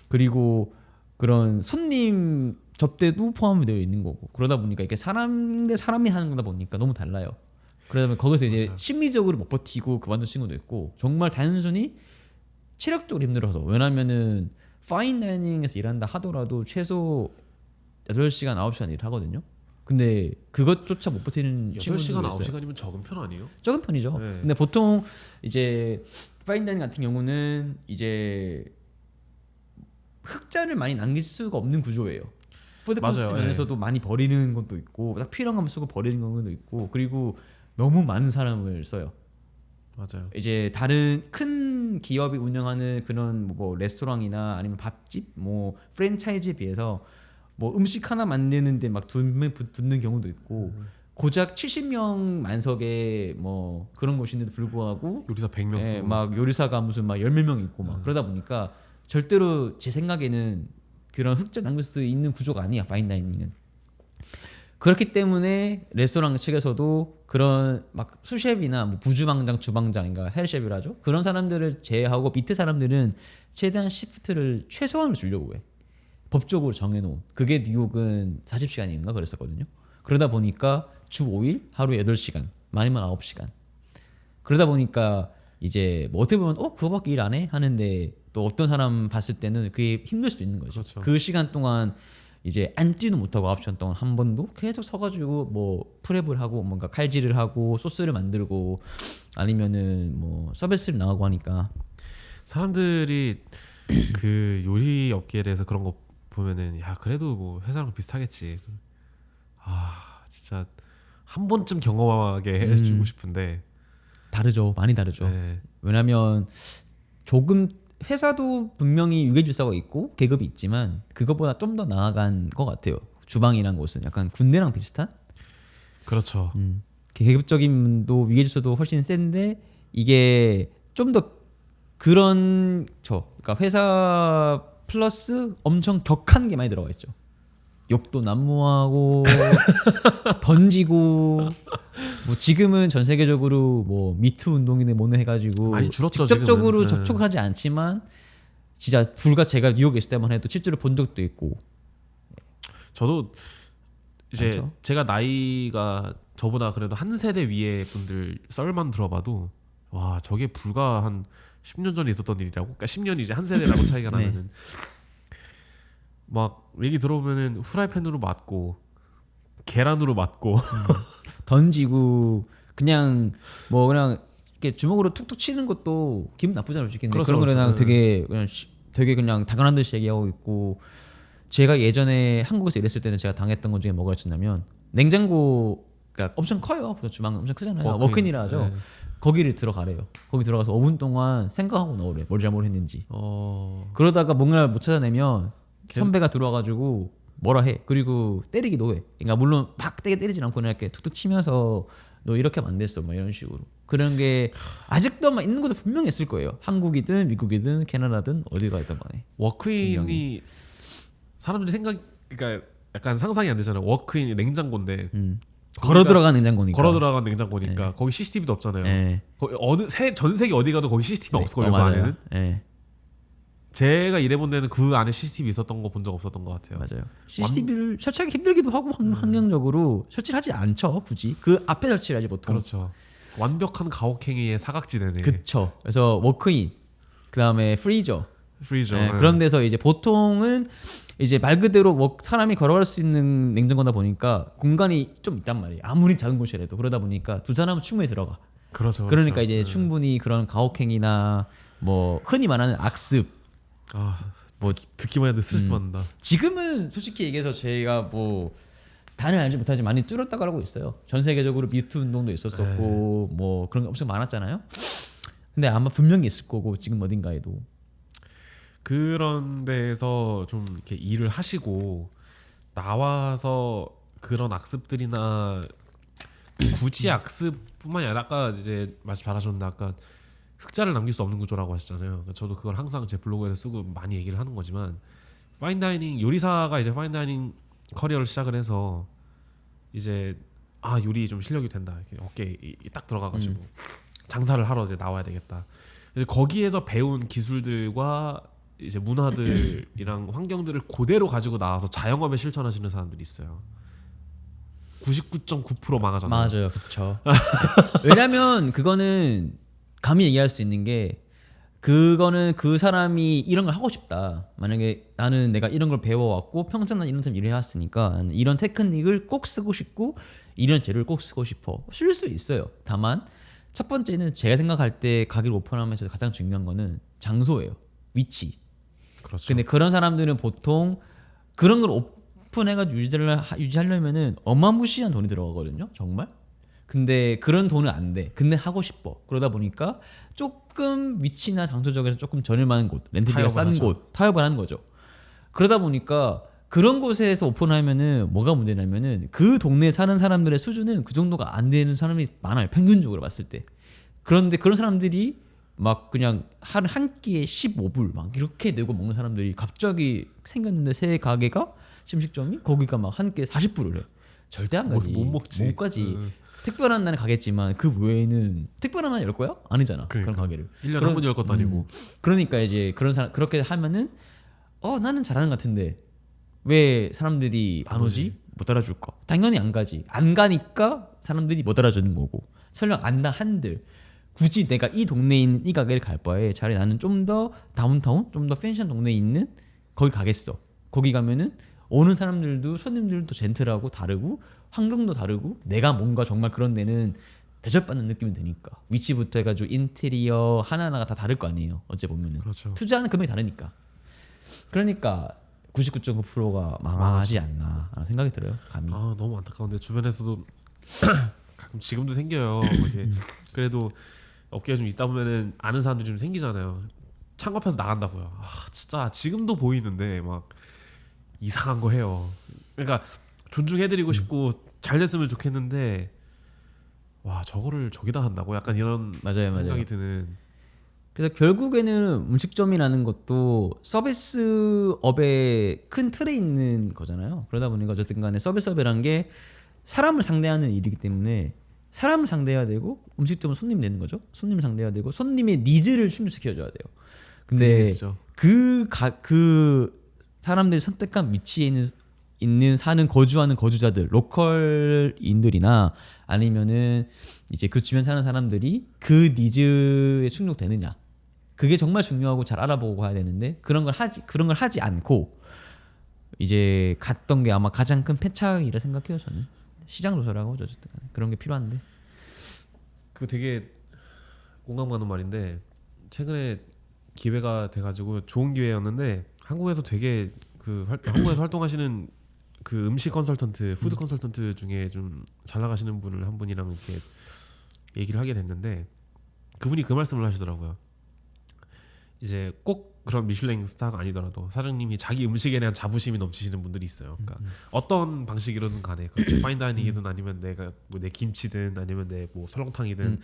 그리고 그런 손님 접대도 포함이 되어 있는 거고 그러다 보니까 이게 사람 대 사람이 하는 거다 보니까 너무 달라요. 그러다 보면 거기서 이제 맞아요. 심리적으로 못 버티고 그만둔 친구도 있고 정말 단순히 체력적으로 힘들어서 왜냐면은 파인 다이닝에서 일한다 하더라도 최소 8시간 9시간 일을 하거든요. 근데 그것조차 못 버티는 친구들도 8시간 있어요. 9시간이면 적은 편 아니에요? 적은 편이죠. 네. 근데 보통 이제 파인 다이닝 같은 경우는 이제 흑자를 많이 남길 수가 없는 구조예요. 푸드 코스 맞아요. 면에서도 많이 버리는 것도 있고 딱 필요한 것만 쓰고 버리는 경우도 있고 그리고 너무 많은 사람을 써요. 맞아요. 이제 다른 큰 기업이 운영하는 그런 뭐 레스토랑이나 아니면 밥집 뭐 프랜차이즈에 비해서 뭐 음식 하나 만드는데 막 2명 붙는 경우도 있고 고작 70명 만석에 뭐 그런 곳인데도 불구하고 요리사 100명 쓰고 막 요리사가 무슨 막 10몇 명 있고 막 그러다 보니까 절대로 제 생각에는 그런 흑자 남길 수 있는 구조가 아니야 파인다이닝은. 그렇기 때문에 레스토랑 측에서도 그런 막 수셰프나 뭐 부주방장, 주방장, 그러니까 헬셰프라죠. 그런 사람들을 제외하고 밑에 사람들은 최대한 시프트를 최소한으로 주려고 해. 법적으로 정해놓은. 그게 뉴욕은 40시간인가 그랬었거든요. 그러다 보니까 주 5일 하루 8시간, 많으면 9시간. 그러다 보니까 이제 뭐 어떻게 보면 그거밖에 일 안 해? 하는데 또 어떤 사람 봤을 때는 그게 힘들 수도 있는 거죠. 그렇죠. 그 시간 동안 이제 앉지도 못하고 9시간 동안 한 번도 계속 서가지고 뭐 프랩을 하고 뭔가 칼질을 하고 소스를 만들고 아니면은 뭐 서비스를 나가고 하니까 사람들이 그 요리 업계에 대해서 그런 거 보면은 야 그래도 뭐 회사랑 비슷하겠지. 아 진짜 한 번쯤 경험하게 해주고 싶은데 다르죠. 많이 다르죠. 네. 왜냐면 조금 회사도 분명히 유계질서가 있고 계급이 있지만 그것보다 좀 더 나아간 것 같아요. 주방이란 곳은 약간 군대랑 비슷한 그렇죠. 계급적인 위계질서도 훨씬 센데 이게 좀 더 그런 그러니까 회사 플러스 엄청 격한 게 많이 들어가 있죠. 욕도 난무하고 던지고 뭐 지금은 전 세계적으로 뭐 미투 운동이네 뭐네 해가지고 많이 줄었죠, 직접적으로 지금은. 접촉을 하지 않지만 진짜 불과 제가 뉴욕에 있을 때만 해도 실제로 본 적도 있고 저도 이제 많죠? 제가 나이가 저보다 그래도 한 세대 위에 분들 썰만 들어봐도 와 저게 불과 한 10년 전에 있었던 일이라고. 그러니까 10년이 이제 한 세대라고 차이가 네. 나면은 막 얘기 들어오면은 후라이팬으로 맞고 계란으로 맞고 던지고 그냥 뭐 그냥 이렇게 주먹으로 툭툭 치는 것도 기분 나쁘잖아요, 솔직히. 근데 그렇죠, 그런 거를 그냥 그렇죠. 되게 그냥 당연한 듯이 얘기하고 있고 제가 예전에 한국에서 일했을 때는 제가 당했던 것 중에 뭐가 있었냐면 냉장고 그러니까 엄청 커요. 보통 주방 엄청 크잖아요. 워크인이라 하죠. 네. 거기를 들어가래요. 거기 들어가서 5분 동안 생각하고 나오래. 뭘 잘못했는지. 어 그러다가 뭔가를 못 찾아내면 선배가 들어와가지고 뭐라 해. 그리고 때리기도 해. 그러니까 물론 막 때리진 않고 그냥 이렇게 툭툭 치면서 너 이렇게 하면 안 됐어. 막 이런 식으로. 그런 게 아직도 막 있는 것도 분명히 있을 거예요. 한국이든 미국이든 캐나다든 어디가 있던 간에. 워크인이 사람들이 생각 그러니까 약간 상상이 안 되잖아요. 워크인이 냉장고인데 걸어 들어간 냉장고니까. 걸어 들어간 냉장고니까 거기 CCTV도 없잖아요. 예. 거기 전 세계 어디 가도 거기 CCTV 없을 걸요. 그 맞아요. 안에는. 예. 제가 일해본 데는 그 안에 CCTV 있었던 거 본 적 없었던 것 같아요. 맞아요. CCTV를 설치하기 힘들기도 하고 환경적으로 설치를 하지 않죠. 굳이 그 앞에 설치를 하지 보통. 그렇죠. 완벽한 가혹행위의 사각지대네. 그쵸. 그래서 워크인, 그 다음에 프리저. 프리저. 예, 그런 데서 이제 보통은 이제 말 그대로 사람이 걸어갈 수 있는 냉장고다 보니까 공간이 좀 있단 말이에요. 아무리 작은 곳이라도 그러다 보니까 두 사람은 충분히 들어가. 그렇죠. 그러니까 그렇죠. 이제 충분히 그런 가혹행위나 뭐 흔히 말하는 악습. 아, 뭐 듣기만 해도 스트레스 받는다. 지금은 솔직히 얘기해서 제가 뭐 다는 알지 못하지만 많이 줄었다고 알고 있어요. 전 세계적으로 미투 운동도 있었었고 뭐 그런 게 엄청 많았잖아요. 근데 아마 분명히 있을 거고 지금 어딘가에도. 그런 데서 좀 이렇게 일을 하시고 나와서 그런 악습들이나 굳이 악습뿐만이 아니라 아까 이제 말씀 잘하셨는데 아까 흑자를 남길 수 없는 구조라고 하셨잖아요. 그러니까 저도 그걸 항상 제 블로그에 쓰고 많이 얘기를 하는 거지만 파인다이닝 요리사가 이제 파인다이닝 커리어를 시작을 해서 이제 요리 좀 실력이 된다 이렇게 어깨에 딱 들어가가지고 장사를 하러 이제 나와야 되겠다. 이제 거기에서 배운 기술들과 이제 문화들이랑 환경들을 그대로 가지고 나와서 자영업에 실천하시는 사람들이 있어요. 99.9% 망하잖아요. 맞아요, 그렇죠. 왜냐면 그거는 감히 얘기할 수 있는 게 그거는 그 사람이 이런 걸 하고 싶다. 만약에 나는 내가 이런 걸 배워왔고 평생 난 이런 일을 해왔으니까 나는 이런 테크닉을 꼭 쓰고 싶고 이런 재료를 꼭 쓰고 싶어. 쓸 수 있어요. 다만 첫 번째는 제가 생각할 때 가게를 오픈하면서 가장 중요한 거는 장소예요. 위치. 그렇죠. 근데 그런 사람들은 보통 그런 걸 오픈해가지고 유지하려면은 어마무시한 돈이 들어가거든요. 정말. 근데 그런 돈은 안 돼. 근데 하고 싶어. 그러다 보니까 조금 위치나 장소적에서 조금 저렴한 곳, 렌트비가 싼 곳, 타협을 하는 거죠. 그러다 보니까 그런 곳에서 오픈하면은 뭐가 문제냐면은 그 동네에 사는 사람들의 수준은 그 정도가 안 되는 사람이 많아요. 평균적으로 봤을 때. 그런데 그런 사람들이 막 그냥 한 끼에 15불 막 이렇게 내고 먹는 사람들이 갑자기 생겼는데 새 가게가 심식점이 거기가 막 한 끼에 40불을 해. 절대 안 가지. 못 먹지. 못 가지. 특별한 날은 가겠지만 그 외에는 특별한 날 열 거야? 아니잖아. 그러니까. 그런 가게를. 1년에 한 번 열 것도 아니고. 그러니까 이제 그런 사람 그렇게 하면은 나는 잘하는 것 같은데 왜 사람들이 안 오지? 못 알아줄까? 당연히 안 가지. 안 가니까 사람들이 못 알아주는 거고. 설령 안다 한들 굳이 내가 이 동네에 있는 이 가게를 갈 바에 차라리 나는 좀 더 다운타운, 좀 더 팬시한 동네에 있는 거기 가겠어. 거기 가면은 오는 사람들도 손님들도 젠틀하고 다르고 환경도 다르고 내가 뭔가 정말 그런 데는 대접받는 느낌이 드니까 위치부터 해가지고 인테리어 하나하나가 다 다를 거 아니에요. 어째 보면은 그렇죠. 투자하는 금액이 다르니까. 그러니까 99.9%가 망하지 않나 생각이 들어요. 감히. 아 너무 안타까운데 주변에서도 가끔 지금도 생겨요. 이게 그래도 업계에 좀 있다 보면은 아는 사람들이 좀 생기잖아요. 창업해서 나간다고요. 아 진짜 지금도 보이는데 막 이상한 거 해요. 그러니까 존중해드리고 싶고 잘 됐으면 좋겠는데 와 저거를 저기다 한다고 약간 이런 맞아요. 생각이 드는. 그래서 결국에는 음식점이라는 것도 서비스업의 큰 틀에 있는 거잖아요. 그러다 보니까 어쨌든 간에 서비스업이라는 게 사람을 상대하는 일이기 때문에 사람을 상대해야 되고 음식점은 손님 내는 거죠. 손님을 상대해야 되고 손님의 니즈를 충족시켜줘야 돼요. 근데 비즈니스죠. 그 사람들이 선택한 위치에 있는 사는 거주하는 거주자들 로컬인들이나 아니면은 이제 그 주변 사는 사람들이 그 니즈에 충족되느냐 그게 정말 중요하고 잘 알아보고 가야 되는데 그런 걸 하지 않고 이제 갔던 게 아마 가장 큰 패착이라 생각해요. 저는 시장 조사라고 하죠. 어쨌든 간에 그런 게 필요한데 그 되게 공감 가는 말인데 최근에 기회가 돼가지고 좋은 기회였는데 한국에서 되게 한국에서 활동하시는 그 음식 컨설턴트, 푸드 컨설턴트 중에 좀 잘 나가시는 분을 한 분이랑 이렇게 얘기를 하게 됐는데 그분이 그 말씀을 하시더라고요. 이제 꼭 그런 미슐랭 스타가 아니더라도 사장님이 자기 음식에 대한 자부심이 넘치시는 분들이 있어요. 그러니까 어떤 방식이든 간에 파인다이닝이든 아니면 내가 뭐 내 김치든 아니면 내 뭐 설렁탕이든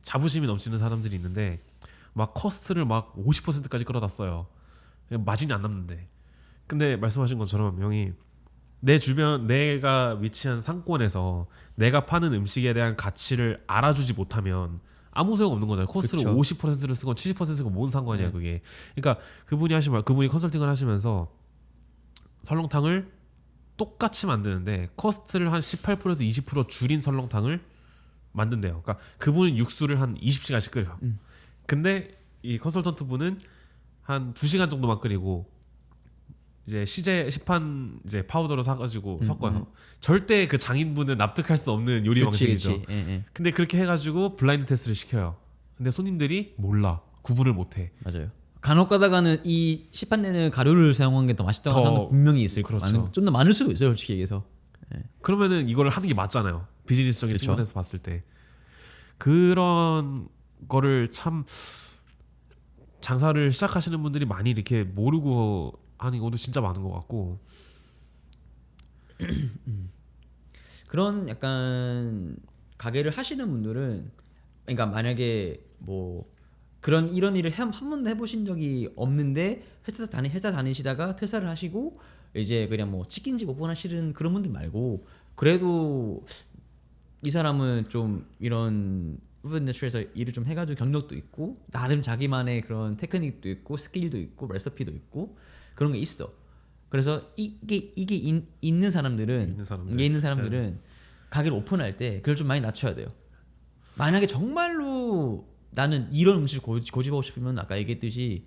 자부심이 넘치는 사람들이 있는데 막 커스트를 막 50%까지 끌어다 써요. 마진이 안 남는데. 근데 말씀하신 것처럼 형이 내 주변 내가 위치한 상권에서 내가 파는 음식에 대한 가치를 알아주지 못하면 아무 소용 없는 거잖아요. 코스트를 그쵸. 50%를 쓰건 70% 쓰건 뭔 상관이야 그게. 그러니까 그분이 컨설팅을 하시면서 설렁탕을 똑같이 만드는데 코스트를 한 18%에서 20% 줄인 설렁탕을 만든대요. 그러니까 그분은 육수를 한 20시간씩 끓여요. 근데 이 컨설턴트 분은 한 2시간 정도만 끓이고 이제 시판 이제 파우더로 사가지고 섞어요. 절대 그 장인분은 납득할 수 없는 요리 방식이죠. 그치. 예. 근데 그렇게 해가지고 블라인드 테스트를 시켜요. 근데 손님들이 몰라, 구분을 못해. 맞아요. 간혹 가다가는 이 시판되는 가루를 사용한 게 더 맛있다고 하는 사람도 분명히 있을 거예요. 그렇죠. 좀 더 많을 수도 있어요, 솔직히 얘기해서. 그러면은 이거를 하는 게 맞잖아요. 비즈니스적인 그쵸. 측면에서 봤을 때 그런 거를 참 장사를 시작하시는 분들이 많이 이렇게 모르고 하는 경우도 진짜 많은 것 같고. 그런 약간 가게를 하시는 분들은 그러니까 만약에 뭐 이런 일을 한 번도 해보신 적이 없는데 회사 다니시다가 퇴사를 하시고 이제 그냥 뭐 치킨집 오픈하시는 그런 분들 말고 그래도 이 사람은 좀 이런 푸드 인더스트리에서 일을 좀 해가지고 경력도 있고 나름 자기만의 그런 테크닉도 있고 스킬도 있고 레시피도 있고 그런 게 있어. 그래서 이게 있는 사람들은 가게를 오픈할 때 그걸 좀 많이 낮춰야 돼요. 만약에 정말로 나는 이런 음식을 고집하고 싶으면 아까 얘기했듯이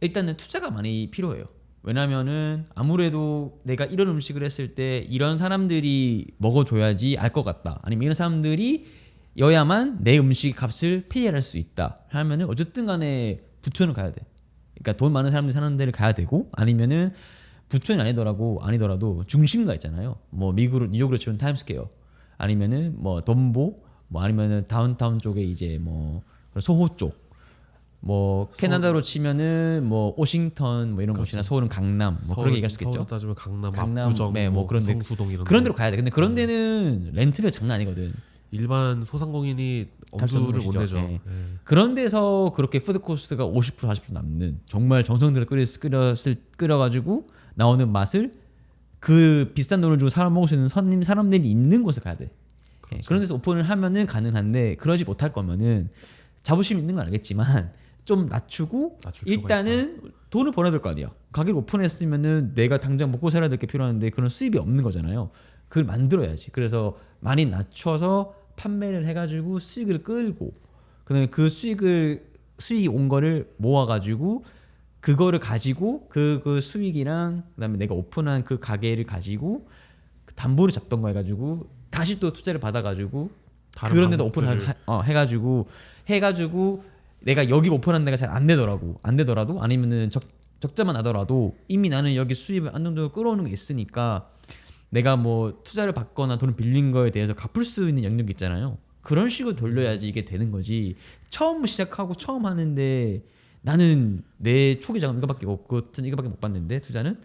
일단은 투자가 많이 필요해요. 왜냐면은 아무래도 내가 이런 음식을 했을 때 이런 사람들이 먹어줘야지 알 것 같다. 아니면 이런 사람들이 여야만 내 음식 값을 페이할 수 있다. 하면은 어쨌든 간에 부천을 가야 돼. 그러니까 돈 많은 사람들이 사는 데를 가야 되고 아니면은 부천이 아니더라도 중심가 있잖아요. 뭐 뉴욕으로 치면 타임스퀘어 아니면은 뭐 덤보 뭐 아니면은 다운타운 쪽에 이제 뭐 소호 쪽 뭐 캐나다로 치면은 뭐 워싱턴 뭐 이런 곳이나 서울은 강남 뭐 그렇게 얘기할 수 있겠죠. 서울 따지면 강남, 강남, 압구정, 네, 뭐 그런 데 성수동 이런 그런 데로 가야 돼. 근데 그런 데는 렌트비가 장난 아니거든. 일반 소상공인이 갈수 없는 엄두를 못 곳이죠. 내죠. 예. 예. 그런 데서 그렇게 푸드 코스트가 50% 40% 남는 정말 정성 들여 끓여가지고 나오는 맛을 그 비싼 돈을 주고 사람 먹을 수 있는 사람들이 있는 곳에 가야 돼. 그렇죠. 그런 데서 오픈을 하면은 가능한데 그러지 못할 거면은 자부심 있는 건 알겠지만 좀 낮추고 낮출 필요가 일단은 돈을 벌어야 될 거 아니야. 가게를 오픈했으면은 내가 당장 먹고 살아야 될 게 필요한데 그런 수입이 없는 거잖아요. 그걸 만들어야지. 그래서 많이 낮춰서 판매를 해가지고 수익을 끌고 그다음에 그 수익이 온 거를 모아가지고 그거를 가지고 그 수익이랑 그다음에 내가 오픈한 그 가게를 가지고 그 담보를 잡던가 해가지고 다시 또 투자를 받아가지고 다른 그런 데도 방법들을 오픈을 해가지고 내가 여기 오픈한 데가 잘 안 되더라도 아니면은 적자만 나더라도 이미 나는 여기 수입을 안정적으로 끌어오는 게 있으니까 내가 뭐 투자를 받거나 돈을 빌린 거에 대해서 갚을 수 있는 영역이 있잖아요. 그런 식으로 돌려야지 이게 되는 거지. 처음 시작하고 처음 하는데 나는 내 초기 자금 이거밖에 없고 이거밖에 못 받는데 투자는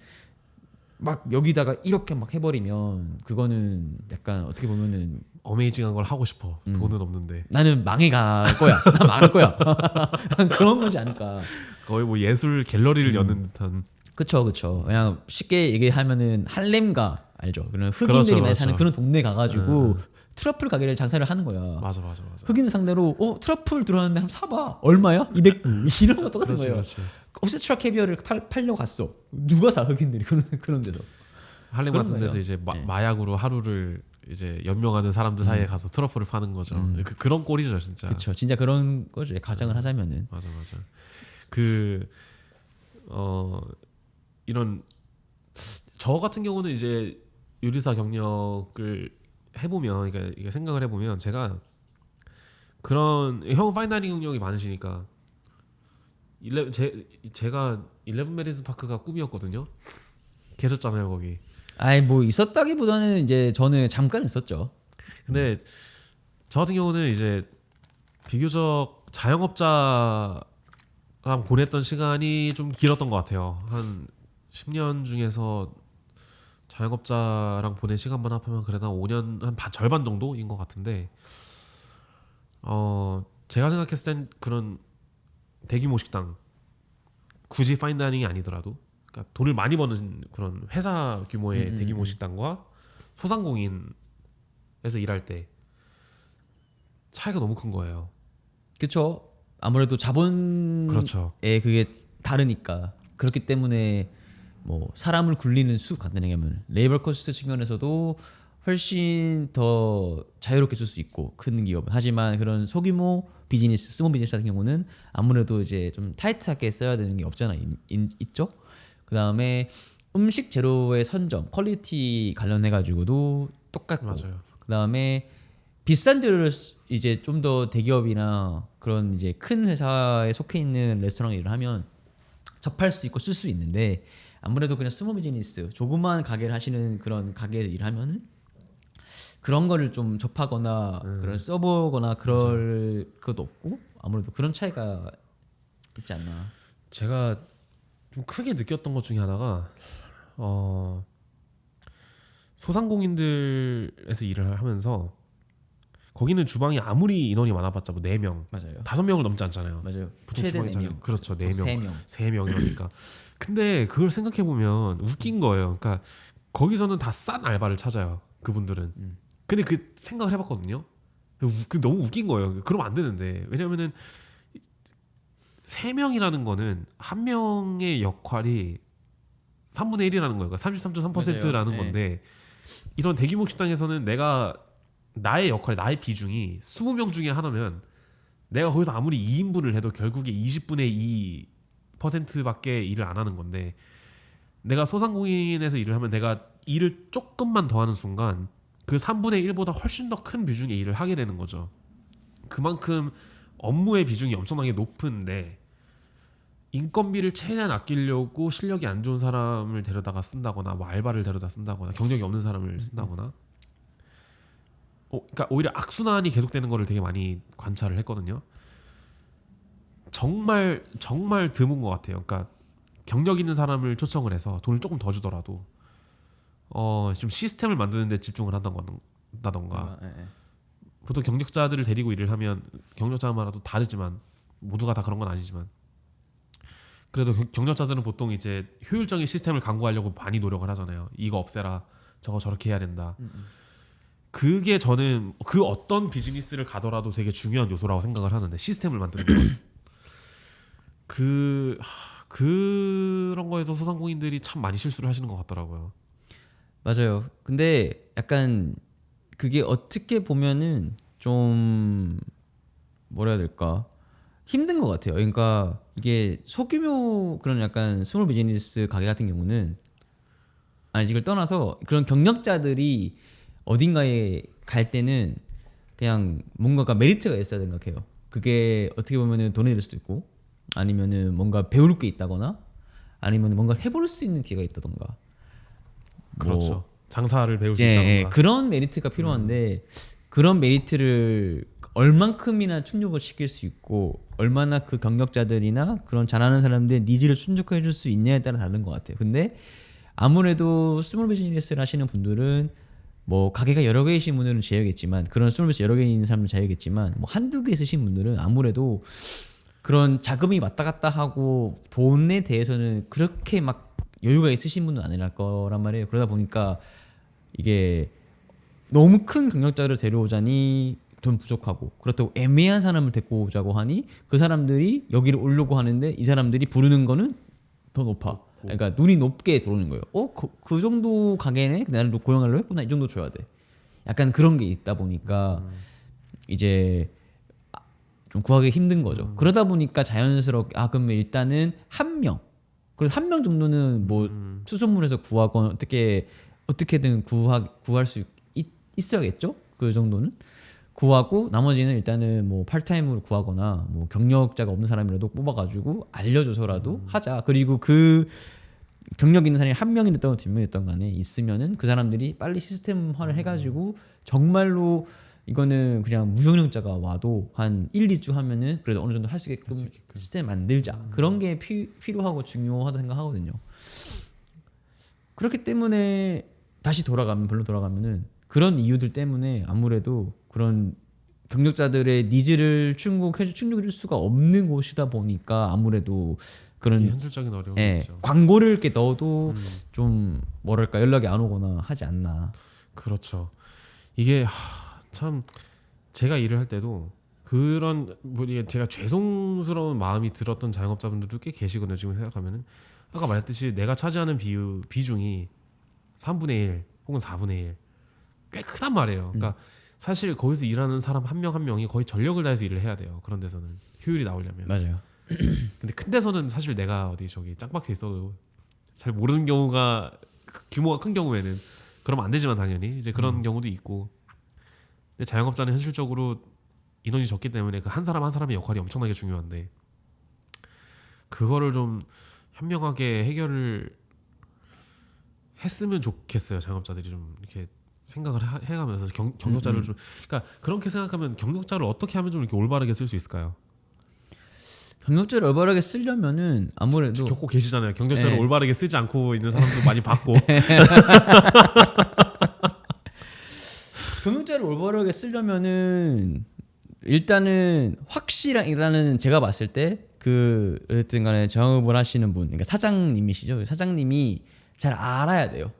막 여기다가 이렇게 막 해버리면 그거는 약간 어떻게 보면은 어메이징한 걸 하고 싶어. 돈은 없는데. 나는 망해 갈 거야. 나 망할 거야. 그런 거지 않을까. 거의 뭐 예술 갤러리를 여는 듯한. 그쵸. 그냥 쉽게 얘기하면은 할렘가 알죠? 그런 흑인들이 그렇죠, 많이 그렇죠. 사는 그런 동네 가가지고 트러플 가게를 장사를 하는 거야. 맞아. 흑인 상대로 트러플 들어왔는데 한번 사봐. 얼마야? 200불 이런 거 똑같은 거예요. 그렇지. 오세트라 캐비어를 팔려고 갔어. 누가 사 흑인들이 그런 데서. 할렘 그런 같은 데서 거예요. 이제 네. 마약으로 하루를 이제 연명하는 사람들 사이에 가서 트러플을 파는 거죠. 그런 꼴이죠 진짜. 그쵸. 진짜 그런 거죠. 가정을 하자면은. 맞아. 이런 저 같은 경우는 이제 요리사 경력을 해보면, 그러니까 이게 생각을 해보면 제가 그런 형 파인다이닝 경력이 많으시니까 제가 11 메리스 파크가 꿈이었거든요. 계셨잖아요 거기. 아이 뭐 있었다기보다는 이제 저는 잠깐 있었죠. 근데 저 같은 경우는 이제 비교적 자영업자랑 보냈던 시간이 좀 길었던 것 같아요. 한 10년 중에서 자영업자랑 보낸 시간만 합하면 그래도 한 5년 한 절반 정도인 것 같은데, 제가 생각했을 땐 그런 대규모 식당, 굳이 파인다이닝이 아니더라도, 그러니까 돈을 많이 버는 그런 회사 규모의 대규모 식당과 소상공인에서 일할 때 차이가 너무 큰 거예요. 그쵸. 아무래도 자본의 그렇죠. 그게 다르니까. 그렇기 때문에 뭐 사람을 굴리는 수 간단하면 레이버 코스트 측면에서도 훨씬 더 자유롭게 쓸 수 있고 큰 기업은. 하지만 그런 소규모 비즈니스, 스몰 비즈니스 같은 경우는 아무래도 이제 좀 타이트하게 써야 되는 게 없잖아 있죠. 그 다음에 음식 재료의 선점, 퀄리티 관련해 가지고도 똑같고. 맞아요. 그 다음에 비싼 재료를 이제 좀 더 대기업이나 그런 이제 큰 회사에 속해 있는 레스토랑 일을 하면 접할 수 있고 쓸 수 있는데, 아무래도 그냥 스몰 비즈니스 조그만 가게를 하시는 그런 가게에서 일하면은 그런 거를 좀 접하거나 그런 써보거나 그럴 것도 없고, 아무래도 그런 차이가 있지 않나. 제가 좀 크게 느꼈던 것 중에 하나가 소상공인들에서 일을 하면서 거기는 주방이 아무리 인원이 많아봤자 뭐 4명, 맞아요. 5명을 넘지 않잖아요. 맞아요. 보통 최대 주방이 4명. 그렇죠. 뭐 4명, 3명. 3명 이러니까. 근데 그걸 생각해 보면 웃긴 거예요. 그러니까 거기서는 다 싼 알바를 찾아요. 그분들은. 근데 그 생각을 해봤거든요. 그 너무 웃긴 거예요. 그러면 안 되는데. 왜냐면은 3명이라는 거는 한 명의 역할이 3분의 1이라는 거예요. 그러니까 33.3%라는 맞아요. 건데, 이런 대규모 식당에서는 내가 나의 역할, 나의 비중이 20명 중에 하나면 내가 거기서 아무리 2인분을 해도 결국에 20분의 2%밖에 일을 안 하는 건데, 내가 소상공인에서 일을 하면 내가 일을 조금만 더 하는 순간 그 3분의 1보다 훨씬 더 큰 비중의 일을 하게 되는 거죠. 그만큼 업무의 비중이 엄청나게 높은데 인건비를 최대한 아끼려고 실력이 안 좋은 사람을 데려다가 쓴다거나 뭐 알바를 데려다 쓴다거나 경력이 없는 사람을 쓴다거나, 그러니까 오히려 악순환이 계속되는 거를 되게 많이 관찰을 했거든요. 정말 드문 것 같아요. 그러니까 경력 있는 사람을 초청을 해서 돈을 조금 더 주더라도 좀 시스템을 만드는 데 집중을 한다던가. 보통 경력자들을 데리고 일을 하면 경력자마다도 다르지만, 모두가 다 그런 건 아니지만, 그래도 경력자들은 보통 이제 효율적인 시스템을 강구하려고 많이 노력을 하잖아요. 이거 없애라, 저거 저렇게 해야 된다. 그게 저는 그 어떤 비즈니스를 가더라도 되게 중요한 요소라고 생각을 하는데, 시스템을 만드는 건. 그런 거에서 소상공인들이 참 많이 실수를 하시는 것 같더라고요. 맞아요. 근데 약간 그게 어떻게 보면은 좀 뭐라 해야 될까, 힘든 것 같아요. 그러니까 이게 소규모 그런 약간 스몰 비즈니스 가게 같은 경우는, 아니 이걸 떠나서 그런 경력자들이 어딘가에 갈 때는 그냥 뭔가가 메리트가 있어야 생각해요. 그게 어떻게 보면은 돈이 될 수도 있고, 아니면은 뭔가 배울 게 있다거나, 아니면 뭔가를 해볼 수 있는 기회가 있다던가. 그렇죠. 뭐, 장사를 배울 수 예, 있다던가. 그런 메리트가 필요한데 그런 메리트를 얼만큼이나 충족을 시킬 수 있고 얼마나 그 경력자들이나 그런 잘하는 사람들의 니즈를 충족해 줄 수 있냐에 따라 다른 것 같아요. 근데 아무래도 스몰 비즈니스를 하시는 분들은 뭐 가게가 여러 개이신 분들은 제외겠지만 그런 스몰 비즈니스 여러 개 있는 사람은 제외겠지만 뭐 한두 개 있으신 분들은 아무래도 그런 자금이 왔다 갔다 하고 돈에 대해서는 그렇게 막 여유가 있으신 분은 아니랄 거란 말이에요. 그러다 보니까 이게 너무 큰 경력자를 데려오자니 돈 부족하고 그렇다고 애매한 사람을 데리고 오자고 하니 그 사람들이 여기를 오려고 하는데 이 사람들이 부르는 거는 더 높아. 그러니까 눈이 높게 들어오는 거예요. 그 정도 가게네? 나를 고용하려고 했구나. 이 정도 줘야 돼. 약간 그런 게 있다 보니까 이제 좀 구하기 힘든 거죠. 그러다 보니까 자연스럽게 그러면 일단은 한 명. 그래서 한 명 정도는 뭐 수소문해서 구하건 어떻게든 구할 수 있어야겠죠. 그 정도는 구하고 나머지는 일단은 뭐 팔타임으로 구하거나 뭐 경력자가 없는 사람이라도 뽑아가지고 알려줘서라도 하자. 그리고 그 경력 있는 사람이 한 명이랬던 두 명이랬던 간에 있으면은 그 사람들이 빨리 시스템화를 해가지고 정말로 이거는 그냥 무경력자가 와도 한 1, 2주 하면은 그래도 어느 정도 할 수 있게끔 시스템 만들자. 그런 게 필요하고 중요하다 생각하거든요. 그렇기 때문에 다시 돌아가면은 그런 이유들 때문에 아무래도 그런 경력자들의 니즈를 충족해 줄 수가 없는 곳이다 보니까 아무래도 그런 현실적인 어려움이 있죠. 광고를 이렇게 넣어도 좀 뭐랄까 연락이 안 오거나 하지 않나. 그렇죠. 이게 참 제가 일을 할 때도 그런 뭐 이게 제가 죄송스러운 마음이 들었던 자영업자분들도 꽤 계시거든요. 지금 생각하면은 아까 말했듯이 내가 차지하는 비중이 3분의 1 혹은 4분의 1 꽤 크단 말이에요. 그러니까 사실 거기서 일하는 사람 한 명 한 명이 거의 전력을 다해서 일을 해야 돼요. 그런 데서는 효율이 나오려면. 맞아요. 근데 큰 데서는 사실 내가 어디 저기 짱 박혀 있어도 잘 모르는 경우가 규모가 큰 경우에는 그러면 안 되지만 당연히 이제 그런 경우도 있고. 근데 자영업자는 현실적으로 인원이 적기 때문에 그 한 사람 한 사람의 역할이 엄청나게 중요한데 그거를 좀 현명하게 해결을 했으면 좋겠어요. 자영업자들이 좀 이렇게 생각을 해가면서 경력자를 좀 그러니까 그렇게 생각하면 경력자를 어떻게 하면 좀 이렇게 올바르게 쓸 수 있을까요? 경력자를 올바르게 쓰려면은 아무래도 겪고 계시잖아요. 경력자를 네. 올바르게 쓰지 않고 있는 사람도 많이 봤고. 경력자를 올바르게 쓰려면은 일단은 일단은 제가 봤을 때 그 어쨌든간에 자영업을 하시는 분, 그러니까 사장님이시죠. 사장님이 잘 알아야 돼요.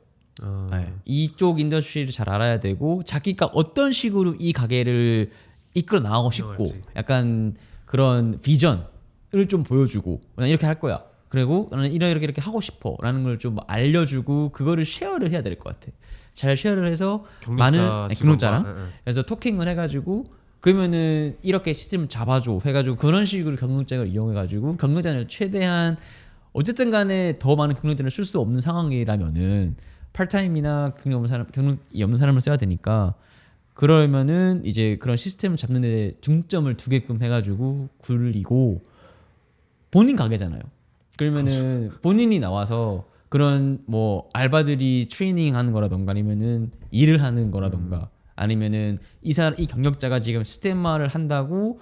네. 이쪽 인더스트리를 잘 알아야 되고 자기가 어떤 식으로 이 가게를 이끌어 나가고 싶고 약간 그런 비전을 좀 보여주고 난 이렇게 할 거야. 그리고 나는 이렇게 하고 싶어라는 걸 좀 알려주고 그거를 쉐어를 해야 될 것 같아. 잘 쉐어를 해서 경력자랑 그래서 토킹을 해가지고 그러면은 이렇게 시스템을 잡아줘 해가지고 그런 식으로 경력자를 이용해가지고 경력자를 최대한 어쨌든 간에 더 많은 경력자를 쓸 수 없는 상황이라면은 팔타임이나 경력이 없는 사람을 써야 되니까 그러면은 이제 그런 시스템을 잡는 데 중점을 두게끔 해가지고 굴리고 본인 가게잖아요. 그러면은 그렇죠. 본인이 나와서 그런 뭐 알바들이 트레이닝 하는 거라던가 아니면은 일을 하는 거라던가 아니면은 이 경력자가 지금 시스템화를 한다고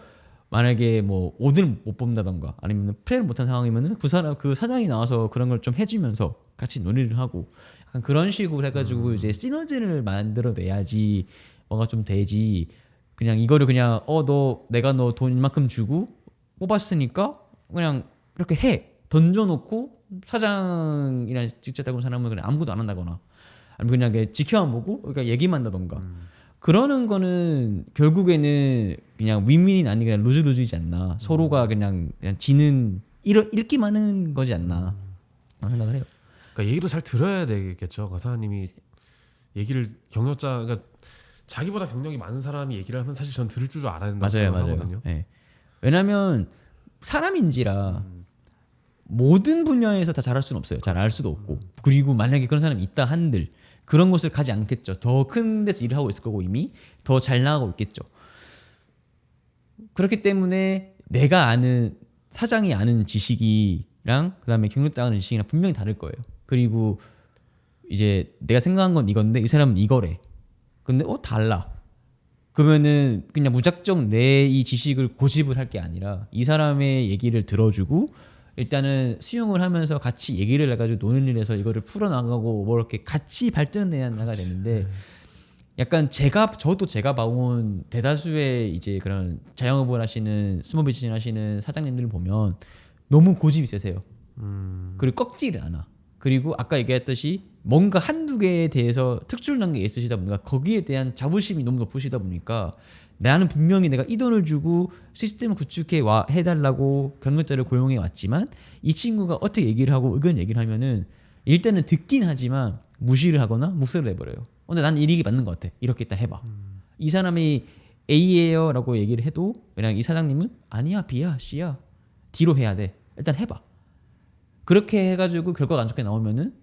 만약에 뭐 오늘 못 뽑는다던가 아니면 프레를 못한 상황이면은 그 사장이 나와서 그런 걸 좀 해주면서 같이 논의를 하고 약간 그런 식으로 해가지고 이제 시너지를 만들어내야지 뭐가 좀 되지. 그냥 이거를 그냥 내가 너 돈 이만큼 주고 뽑았으니까 그냥 이렇게 던져놓고 사장이나 직접 다른 사람은 그냥 아무것도 안 한다거나 아니면 그냥 지켜만 보고 그러니까 얘기만 한다던가 그러는 거는 결국에는 그냥 윈윈이 아니라 그냥 루즈루즈이지 않나. 서로가 그냥 지는 잃기만 하는 거지 않나 생각을 해요. 그러니까 얘기도 잘 들어야 되겠죠. 가사님이 얘기를 그러니까 자기보다 경력이 많은 사람이 얘기를 하면 사실 전 들을 줄 알아야 된다고 생각하거든요. 네. 왜냐하면 사람인지라 모든 분야에서 다 잘할 수는 없어요. 잘 알 수도 없고 그리고 만약에 그런 사람이 있다 한들 그런 곳을 가지 않겠죠. 더 큰 데서 일을 하고 있을 거고 이미 더 잘 나가고 있겠죠. 그렇기 때문에 내가 아는 사장이 아는 지식이랑 그다음에 경력자라는 인식이랑 분명히 다를 거예요. 그리고 이제 내가 생각한 건 이건데 이 사람은 이거래. 근데 달라. 그러면은 그냥 무작정 내 이 지식을 고집을 할 게 아니라 이 사람의 얘기를 들어주고 일단은 수용을 하면서 같이 얘기를 해가지고 논의를 해서 이거를 풀어나가고 뭐 이렇게 같이 발전해야 나가 되는데 약간 저도 제가 봐온 대다수의 이제 그런 자영업을 하시는 스몰 비즈니스 하시는 사장님들을 보면 너무 고집이 세세요. 그리고 꺾지를 않아. 그리고 아까 얘기했듯이 뭔가 한두 개에 대해서 특출난 게 있으시다 보니까 거기에 대한 자부심이 너무 높으시다 보니까 나는 분명히 내가 이 돈을 주고 시스템을 구축해 해달라고 경력자를 고용해 왔지만 이 친구가 어떻게 얘기를 하고 의견 얘기를 하면은 일단은 듣긴 하지만 무시를 하거나 묵살을 해버려요. 근데 난 이게 맞는 것 같아. 이렇게 일단 해봐. 이 사람이 A예요 라고 얘기를 해도 그냥 이 사장님은 아니야 B야 C야 D로 해야 돼. 일단 해봐. 그렇게 해가지고 결과가 안 좋게 나오면은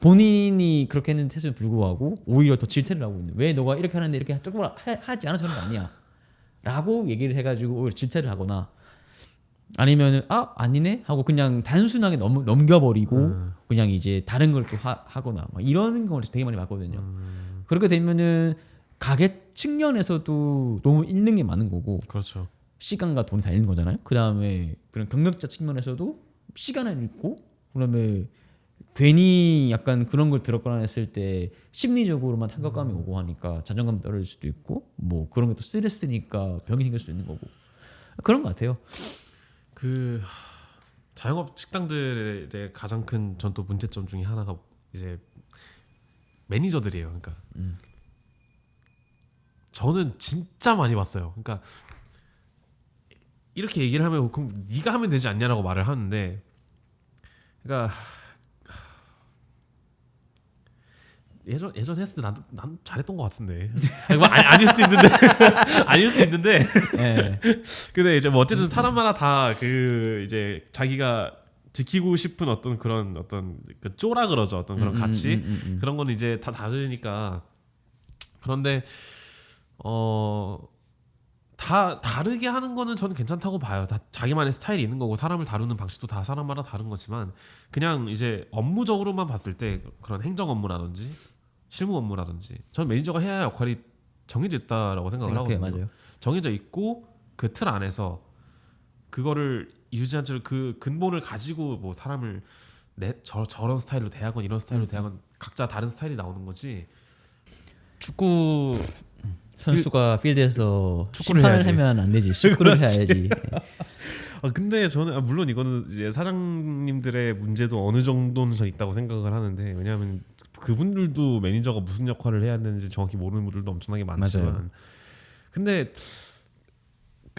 본인이 그렇게 했는데도 불구하고 오히려 더 질타를 하고 있는. 왜 너가 이렇게 하는데 이렇게 조금 하지 않아서는 아니야 라고 얘기를 해가지고 오히려 질타를 하거나 아니면은 아니네 하고 그냥 단순하게 넘겨버리고 그냥 이제 다른 걸 또 하거나 막 이런 걸 되게 많이 봤거든요. 그렇게 되면은 가게 측면에서도 너무 잃는 게 많은 거고 그렇죠. 시간과 돈이 다 잃는 거잖아요. 그 다음에 그런 경력자 측면에서도 시간을 잃고 그다음에 괜히 약간 그런 걸 들었거나 했을 때 심리적으로만 타격감이 오고 하니까 자존감 떨어질 수도 있고 뭐 그런 것도 스트레스니까 병이 생길 수도 있는 거고 그런 것 같아요. 그 자영업 식당들의 가장 큰 전 또 문제점 중에 하나가 이제 매니저들이에요. 그러니까 저는 진짜 많이 봤어요. 그러니까 이렇게 얘기를 하면 그럼 네가 하면 되지 않냐라고 말을 하는데, 그러니까 예전 했을 때 난 잘했던 것 같은데 뭐 아닐 수도 있는데 아닐 수도 있는데 네. 근데 이제 뭐 어쨌든 사람마다 다 그 이제 자기가 지키고 싶은 어떤 그런 어떤 그 쪼라 그러죠. 어떤 그런 가치 그런 거는 이제 다 다르니까. 그런데 다 다르게 하는 거는 저는 괜찮다고 봐요. 다 자기만의 스타일이 있는 거고 사람을 다루는 방식도 다 사람마다 다른 거지만 그냥 이제 업무적으로만 봤을 때 그런 행정 업무라든지 실무 업무라든지 전 매니저가 해야 할 역할이 정해져 있다라고 생각을 하거든요. 맞아요. 정해져 있고 그 틀 안에서 그거를 유지한 채로 그 근본을 가지고 뭐 사람을 저런 스타일로 대하건 이런 스타일로 대하건 각자 다른 스타일이 나오는 거지. 축구 선수가 필드에서 축구를 심판을 해야지. 하면 안 되지. 축구를 해야지. 근데 저는 물론 이거는 이제 사장님들의 문제도 어느 정도는 전 있다고 생각을 하는데, 왜냐하면 그분들도 매니저가 무슨 역할을 해야 되는지 정확히 모르는 분들도 엄청나게 많지만 맞아요. 근데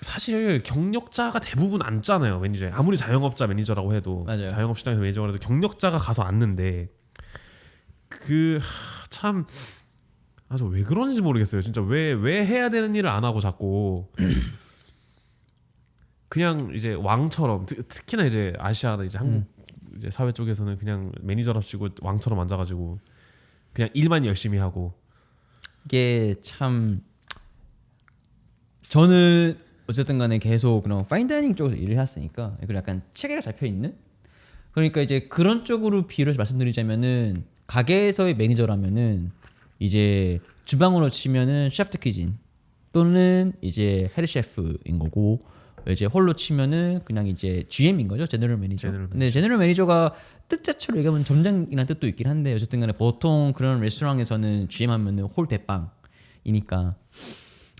사실 경력자가 대부분 앉잖아요. 매니저에 아무리 자영업자 매니저라고 해도 맞아요. 자영업 시장에서 매니저가 해도 경력자가 가서 앉는데 참 아주 왜 그런지 모르겠어요. 진짜 왜 해야 되는 일을 안 하고 자꾸 그냥 이제 왕처럼 특히나 이제 아시아나 이제 한국 이제 사회 쪽에서는 그냥 매니저랍시고 왕처럼 앉아가지고 그냥 일만 열심히 하고. 이게 참 저는 어쨌든 간에 계속 그런 파인다이닝 쪽에서 일을 했으니까 그리고 약간 체계가 잡혀 있는 그러니까 이제 그런 쪽으로 비유를 말씀드리자면은 가게에서의 매니저라면은 이제 주방으로 치면은 셰프 키진 또는 이제 헤드 셰프인 거고 이제 홀로 치면은 그냥 이제 GM인 거죠. 제너럴 매니저. 근데 제너럴 매니저가 뜻 자체로 얘기하면 점장이라는 뜻도 있긴 한데 어쨌든 간에 보통 그런 레스토랑에서는 GM 하면은 홀 대빵이니까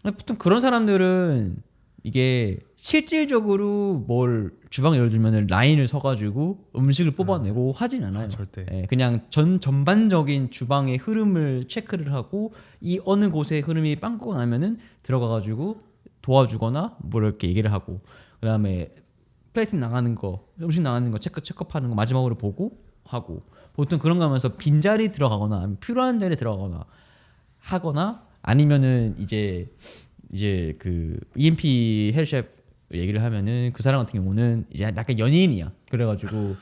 보통 그런 사람들은 이게 실질적으로 뭘 주방 예를 들면 라인을 서가지고 음식을 뽑아내고 하진 않아요. 절대. 예, 그냥 전반적인 주방의 흐름을 체크를 하고 이 어느 곳의 흐름이 빵꾸가 나면은 들어가가지고 도와주거나 뭐 이렇게 얘기를 하고 그다음에 플레이팅 나가는 거 음식 나가는 거 체크업하는 거 마지막으로 보고 하고 보통 그런 거 하면서 빈자리 들어가거나 아니면 필요한 자리 들어가거나 하거나 아니면은 이제 그 EMP 헬셰프 얘기를 하면은 그 사람 같은 경우는 이제 약간 연예인이야. 그래가지고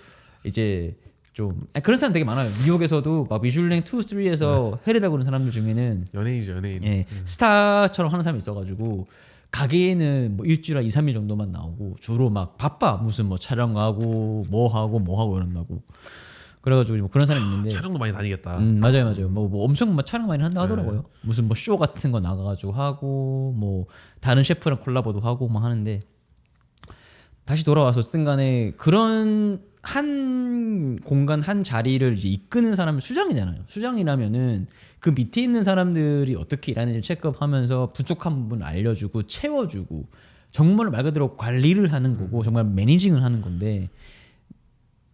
이제 좀 그런 사람 되게 많아요. 미국에서도 막 미슐랭 2, 3에서 헤르다 그런 사람들 중에는 연예인이죠, 연예인. 예, 스타처럼 하는 사람이 있어가지고 가게에는 뭐 일주일에 2, 3일 정도만 나오고 주로 막 바빠. 무슨 뭐 촬영 가고 뭐 하고 이런다고. 그래가지고 뭐 그런 사람이 있는데 촬영도 많이 다니겠다. 맞아요. 뭐 엄청 막 촬영 많이 한다 하더라고요. 무슨 뭐 쇼 같은 거 나가가지고 하고 뭐 다른 셰프랑 콜라보도 하고 막 하는데 다시 돌아와서 쓴간에 그런 한 공간 한 자리를 이제 이끄는 사람이 수장이잖아요. 수장이라면은 그 밑에 있는 사람들이 어떻게 일하는지 체크업하면서 부족한 부분 알려주고 채워주고 정말 말 그대로 관리를 하는 거고 정말 매니징을 하는 건데.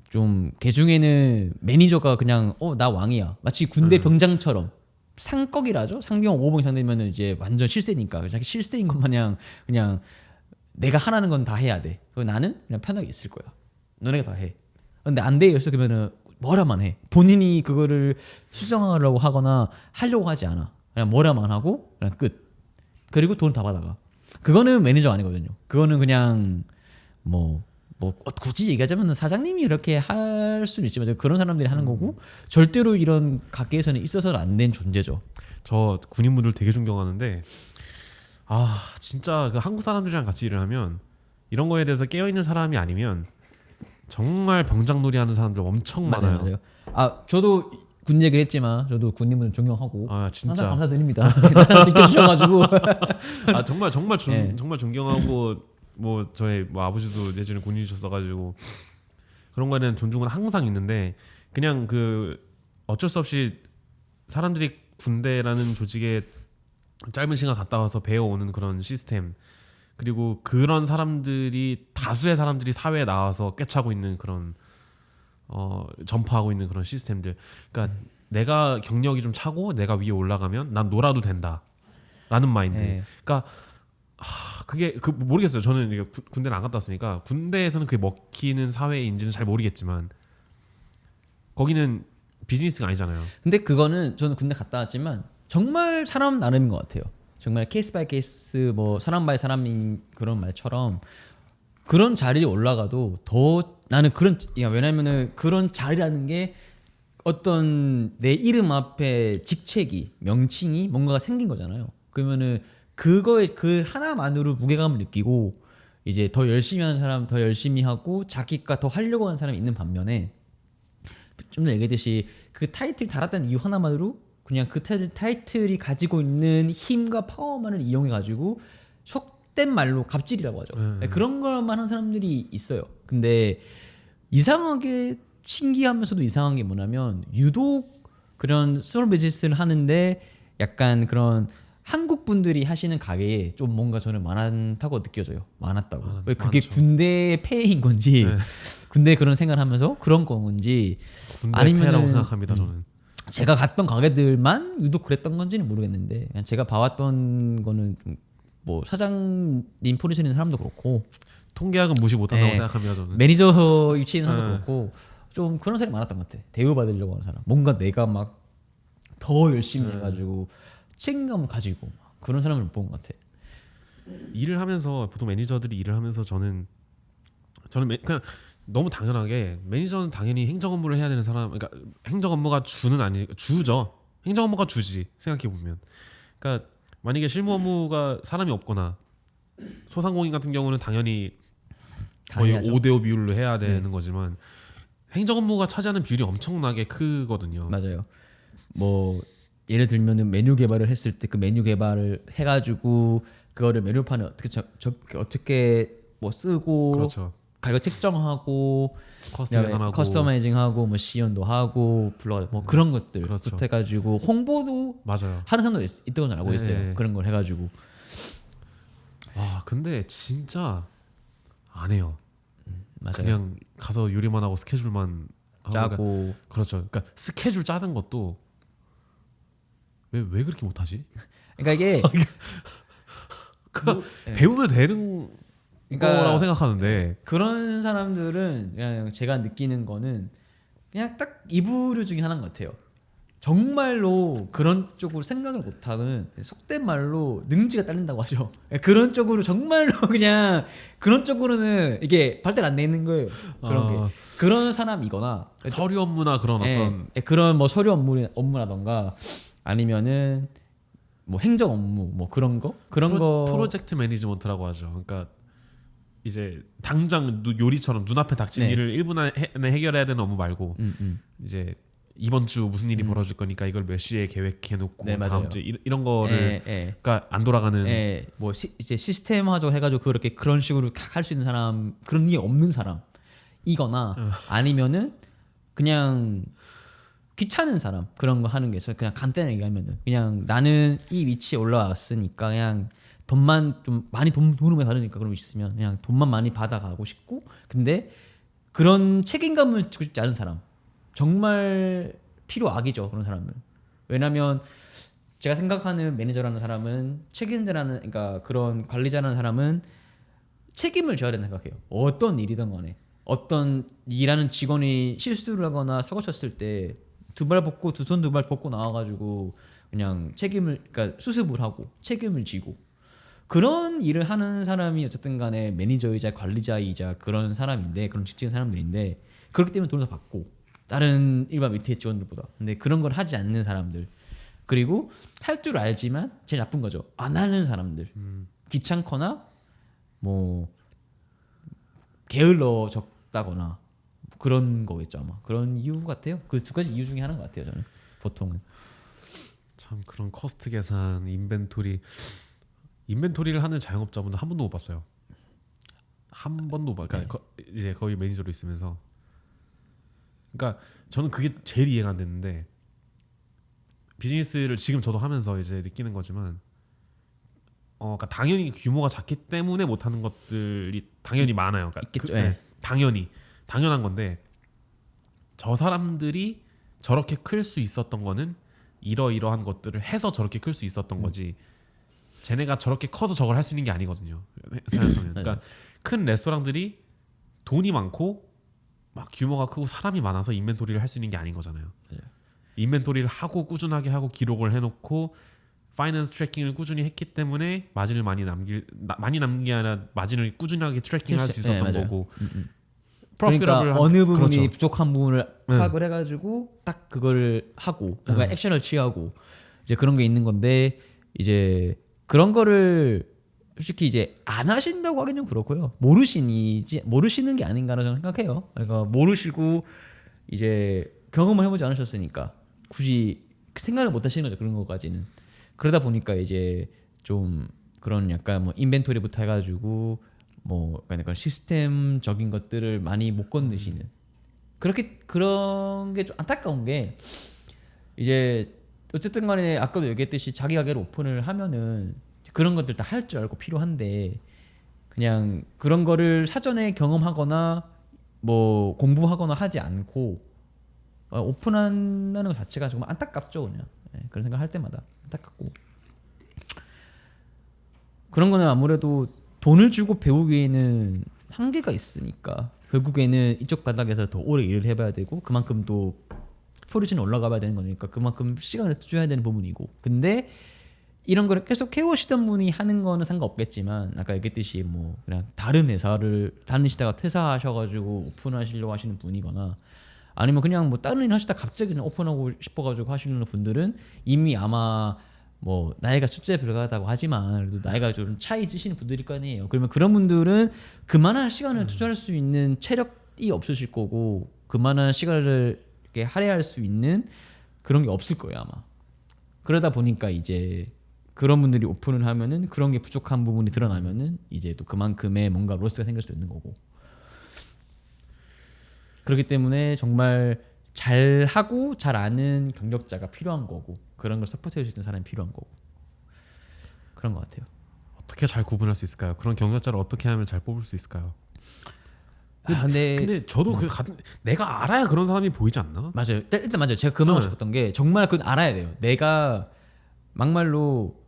좀 개중에는 매니저가 그냥 나 왕이야 마치 군대 병장처럼 상꺽이라죠. 상병 5번 이상 되면은 이제 완전 실세니까 자기 실세인 것 마냥 그냥 내가 하라는 건 다 해야 돼. 그리고 나는 그냥 편하게 있을 거야. 너네가 다 해. 근데 안 돼. 그래서 그러면은 뭐라만 해. 본인이 그거를 수정하려고 하거나 하려고 하지 않아. 그냥 뭐라만 하고 그냥 끝. 그리고 돈 다 받아가. 그거는 매니저 아니거든요. 그거는 그냥 뭐 굳이 얘기하자면 사장님이 그렇게 할 수는 있지만 그런 사람들이 하는 거고 절대로 이런 가게에서는 있어서는 안 된 존재죠. 저 군인분들 되게 존경하는데 진짜 그 한국 사람들이랑 같이 일을 하면 이런 거에 대해서 깨어 있는 사람이 아니면 정말 병장놀이 하는 사람들 엄청 많아요. 맞아요. 저도 군 얘기를 했지만 저도 군인분들 존경하고 진짜 항상 감사드립니다. 나를 지켜주셔가지고 정말 네. 정말 존경하고 뭐 저희 뭐 아버지도 예전에 군인이셨어가지고 그런 거에는 존중은 항상 있는데 그냥 그 어쩔 수 없이 사람들이 군대라는 조직에 짧은 시간 갔다 와서 배워오는 그런 시스템 그리고 그런 사람들이 다수의 사람들이 사회에 나와서 꿰차고 있는 그런 전파하고 있는 그런 시스템들 그러니까 내가 경력이 좀 차고 내가 위에 올라가면 난 놀아도 된다라는 마인드 네. 그러니까 그게 모르겠어요. 저는 이게 군대를 안 갔다 왔으니까 군대에서는 그게 먹히는 사회인지는 잘 모르겠지만 거기는 비즈니스가 아니잖아요. 근데 그거는 저는 군대 갔다 왔지만 정말 사람 나름인 것 같아요. 정말 케이스 바이 케이스 뭐 사람 바이 사람인 그런 말처럼 그런 자리에 올라가도 더 나는 왜냐면은 그런 자리라는 게 어떤 내 이름 앞에 직책이 명칭이 뭔가가 생긴 거잖아요. 그러면은 그거에 그 하나만으로 무게감을 느끼고 이제 더 열심히 하는 사람 더 열심히 하고 자기가 더 하려고 하는 사람이 있는 반면에 좀 전에 얘기했듯이 그 타이틀 달았다는 이유 하나만으로 그냥 그 타이틀이 가지고 있는 힘과 파워만을 이용해 가지고 속된 말로 갑질이라고 하죠. 그런 것만 하는 사람들이 있어요. 근데 이상하게 신기하면서도 이상한 게 뭐냐면 유독 그런 스몰 비즈니스를 하는데 약간 그런 한국 분들이 하시는 가게에 좀 뭔가 저는 많다고 느껴져요. 많았다고. 왜 그게 많죠. 군대의 폐해인 건지 군대 그런 생각을 하면서 그런 건지 군대 아니면은 폐라고 생각합니다. 저는 제가 갔던 가게들만 유독 그랬던 건지는 모르겠는데 그냥 제가 봐왔던 거는 뭐 사장님 포지션에 있는 사람도 그렇고 통계학은 무시 못한다고 네. 생각합니다. 저는 매니저 위치에 있는 사람도 그렇고 좀 그런 사람이 많았던 것 같아. 대우받으려고 하는 사람. 뭔가 내가 막 더 열심히 해가지고 책임감을 가지고 그런 사람을 못 본 것 같아. 일을 하면서 보통 매니저들이 일을 하면서 저는 그냥 너무 당연하게 매니저는 당연히 행정 업무를 해야 되는 사람 그러니까 행정 업무가 주죠. 행정 업무가 주지 생각해 보면 그러니까 만약에 실무 업무가 사람이 없거나 소상공인 같은 경우는 당연히 거의 당연하죠. 5대5 비율로 해야 되는 거지만 행정 업무가 차지하는 비율이 엄청나게 크거든요. 맞아요. 뭐 예를 들면은 메뉴 개발을 했을 때 그 메뉴 개발을 해가지고 그거를 메뉴판에 어떻게 뭐 쓰고 그렇죠. 가격 책정하고 커스텀 계산하고 커스터마이징하고 뭐 시연도 하고 뭐 그런 것들 그렇죠. 해가지고 홍보도 맞아요. 하는 사람도 있다고 알고 있어요. 네. 그런 걸 해가지고 근데 진짜 안 해요. 맞아요. 그냥 가서 요리만 하고 스케줄만 하고 짜고 그렇죠. 그러니까 스케줄 짜는 것도 왜 그렇게 못하지? 그러니까 이게 배우면 되는 그러니까 거라고 생각하는데 그런 사람들은 그냥 제가 느끼는 거는 그냥 딱 이 부류 중에 하나인 것 같아요. 정말로 그런 쪽으로 생각을 못하는 속된 말로 능지가 딸린다고 하죠. 그런 쪽으로 정말로 그냥 그런 쪽으로는 이게 발달 안 돼 있는 거예요. 그런 게 그런 사람이거나 서류 업무나 그런 어떤 그런 뭐 서류 업무라던가 아니면은 뭐 행정 업무 뭐 그런 거 프로젝트 매니지먼트라고 하죠. 그러니까 이제 당장 요리처럼 눈앞에 닥친 네. 일을 1분 안에 해결해야 되는 업무 말고 이제 이번 주 무슨 일이 벌어질 거니까 이걸 몇 시에 계획해 놓고 네, 맞아요. 다음 주 이런 거를 예. 그러니까 안 돌아가는 뭐 이제 시스템화적 해가지고 그렇게 그런 식으로 할 수 있는 사람 그런 게 없는 사람이거나 아니면은 그냥 귀찮은 사람 그런 거 하는 게 있어요. 그냥 간단하게 얘기하면은 그냥 나는 이 위치에 올라왔으니까 그냥 돈만 좀 많이 돈을 많이 받으니까 그런 위치 있으면 그냥 돈만 많이 받아가고 싶고 근데 그런 책임감을 지고 싶지 않은 사람 정말 필요악이죠 그런 사람은. 왜냐면 제가 생각하는 매니저라는 사람은 책임자라는 그러니까 그런 관리자라는 사람은 책임을 져야 된다 생각해요. 어떤 일이든 간에 어떤 일하는 직원이 실수를 하거나 사고 쳤을 때 두 발 벗고 두 손 두 발 벗고 나와가지고 그냥 책임을 그러니까 수습을 하고 책임을 지고 그런 일을 하는 사람이 어쨌든 간에 매니저이자 관리자이자 그런 사람인데 그런 직진 사람들인데 그렇기 때문에 돈을 더 받고 다른 일반 밑에 직원들보다 근데 그런 걸 하지 않는 사람들 그리고 할 줄 알지만 제일 나쁜 거죠 안 하는 사람들 귀찮거나 뭐 게을러 적다거나 그런 거겠죠 아마 그런 이유 같아요. 그 두 가지 이유 중에 하나인 것 같아요 저는 보통은. 참 그런 커스트 계산, 인벤토리를 하는 자영업자분들 한 번도 못 봤어요. 한 번도 못 봐. 그러니까 이제 거의 매니저로 있으면서. 그러니까 저는 그게 제일 이해가 안 됐는데 비즈니스를 지금 저도 하면서 이제 느끼는 거지만, 그러니까 당연히 규모가 작기 때문에 못 하는 것들이 당연히 많아요. 그러니까 있겠죠. 당연한 건데 저 사람들이 저렇게 클 수 있었던 거는 이러이러한 것들을 해서 저렇게 클 수 있었던 거지. 쟤네가 저렇게 커서 저걸 할 수 있는 게 아니거든요. 생각하면. 그러니까 큰 레스토랑들이 돈이 많고 막 규모가 크고 사람이 많아서 인벤토리를 할 수 있는 게 아닌 거잖아요. 인벤토리를 하고 꾸준하게 하고 기록을 해놓고 파이낸스 트래킹을 꾸준히 했기 때문에 마진을 많이 남긴 게 아니라 마진을 꾸준하게 트래킹할 수 있었던 거고. 그러니까 어느 부분이 그렇죠. 부족한 부분을 파악을 해가지고 딱 그걸 하고 뭔가 액션을 취하고 이제 그런 게 있는 건데 이제 그런 거를 솔직히 이제 안 하신다고 하긴 좀 그렇고요. 모르시는 게 아닌가라 저는 생각해요. 그러니까 모르시고 이제 경험을 해보지 않으셨으니까 굳이 생각을 못 하시는 거죠. 그런 것까지는. 그러다 보니까 이제 좀 그런 약간 뭐 인벤토리부터 해가지고 뭐 약간 시스템적인 것들을 많이 못 건드시는 그런 게 좀 안타까운 게 이제 어쨌든 간에 아까도 얘기했듯이 자기 가게를 오픈을 하면은 그런 것들 다 할 줄 알고 필요한데 그냥 그런 거를 사전에 경험하거나 뭐 공부하거나 하지 않고 오픈한다는 것 자체가 정말 안타깝죠 그냥. 그런 생각 할 때마다 안타깝고 그런 거는 아무래도 돈을 주고 배우기에는 한계가 있으니까 결국에는 이쪽 바닥에서 더 오래 일을 해봐야 되고 그만큼 또 프로리지는 올라가봐야 되는 거니까 그만큼 시간을 투자해야 되는 부분이고 근데 이런 거를 계속 해오시던 분이 하는 거는 상관없겠지만 아까 얘기했듯이 뭐 그냥 다른 회사를 다니시다가 퇴사하셔가지고 오픈하시려고 하시는 분이거나 아니면 그냥 뭐 다른 일 하시다 갑자기 그냥 오픈하고 싶어가지고 하시는 분들은 이미 아마 뭐 나이가 숫자에 불과하다고 하지만 그래도 나이가 좀 차이 지시는 분들일 거 아니에요. 그러면 그런 분들은 그만한 시간을 투자할 수 있는 체력이 없으실 거고 그만한 시간을 이렇게 할애할 수 있는 그런 게 없을 거예요 아마. 그러다 보니까 이제 그런 분들이 오픈을 하면은 그런 게 부족한 부분이 드러나면은 이제 또 그만큼의 뭔가 로스가 생길 수 있는 거고. 그렇기 때문에 정말 잘 하고 잘 아는 경력자가 필요한 거고 그런 걸 서포트해 주시는 사람이 필요한 거고 그런 것 같아요. 어떻게 잘 구분할 수 있을까요? 그런 경력자를 어떻게 하면 잘 뽑을 수 있을까요? 근데 저도 내가 알아야 그런 사람이 보이지 않나? 맞아요. 일단 맞아요. 제가 그 말하고 싶었던 게 정말 그건 알아야 돼요. 내가 막말로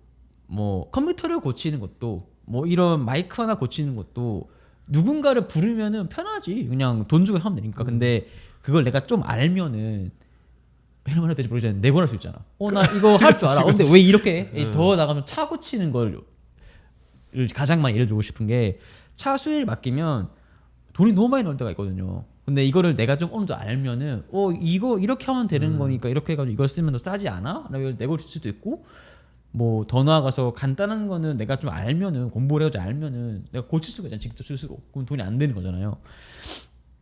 뭐 컴퓨터를 고치는 것도 뭐 이런 마이크 하나 고치는 것도 누군가를 부르면은 편하지. 그냥 돈 주고 하면 되니까. 근데 그걸 내가 좀 알면은 이런 말 해도 될지 모르겠는데 내보낼 수 있잖아. 나 이거 할 줄 알아. 근데 왜 이렇게 해? 더 나가면 차 고치는 걸 가장 많이 예를 들고 싶은 게 차 수리를 맡기면 돈이 너무 많이 나올 때가 있거든요. 근데 이거를 내가 좀 어느 정도 알면은 이거 이렇게 하면 되는 거니까 이렇게 해가지고 이걸 쓰면 더 싸지 않아? 라고 내고 줄 수도 있고 뭐 더 나아가서 간단한 거는 내가 좀 알면은 공부를 해가지고 알면은 내가 고칠 수가 있잖아 직접 스스로. 그럼 돈이 안 되는 거잖아요.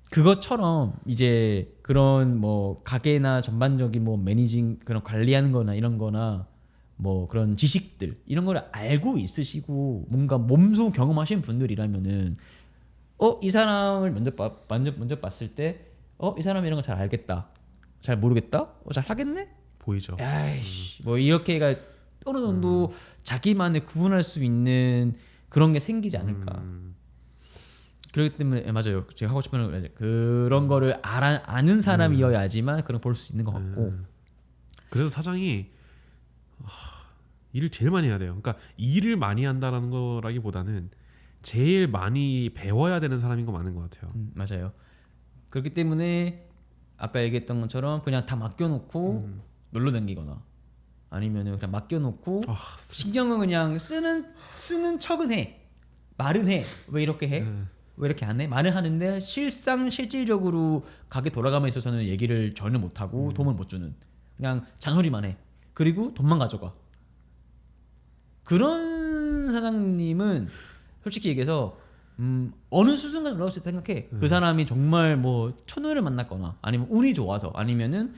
그것처럼 이제 그런 뭐 가게나 전반적인 뭐 매니징 그런 관리하는 거나 이런 거나 뭐 그런 지식들 이런 거를 알고 있으시고 뭔가 몸소 경험하신 분들이라면은 이 사람을 먼저 봤을 때 이 사람 이런 거 잘 알겠다. 잘 모르겠다. 잘 하겠네. 보이죠. 야이씨 뭐 이렇게가 어느 정도 자기만의 구분할 수 있는 그런 게 생기지 않을까. 그렇기 때문에 맞아요. 제가 하고 싶은 건 그런 거를 아는 사람이어야지만 그런 볼 수 있는 것 같고. 그래서 사장이 일을 제일 많이 해야 돼요. 그러니까 일을 많이 한다라는 거라기보다는 제일 많이 배워야 되는 사람인 거 맞는 것 같아요. 맞아요. 그렇기 때문에 아까 얘기했던 것처럼 그냥 다 맡겨놓고 놀러 다니거나 아니면은 그냥 맡겨놓고 신경은 그냥 쓰는 척은 해. 말은 해. 왜 이렇게 해? 왜 이렇게 안 해? 말은 하는데 실질적으로 가게 돌아감에 있어서는 얘기를 전혀 못 하고 도움을 못 주는. 그냥 잔소리만 해. 그리고 돈만 가져가. 그런 사장님은 솔직히 얘기해서 어느 수준까지 올라갈 수 있다 생각해. 그 사람이 정말 뭐 천우를 만났거나 아니면 운이 좋아서 아니면은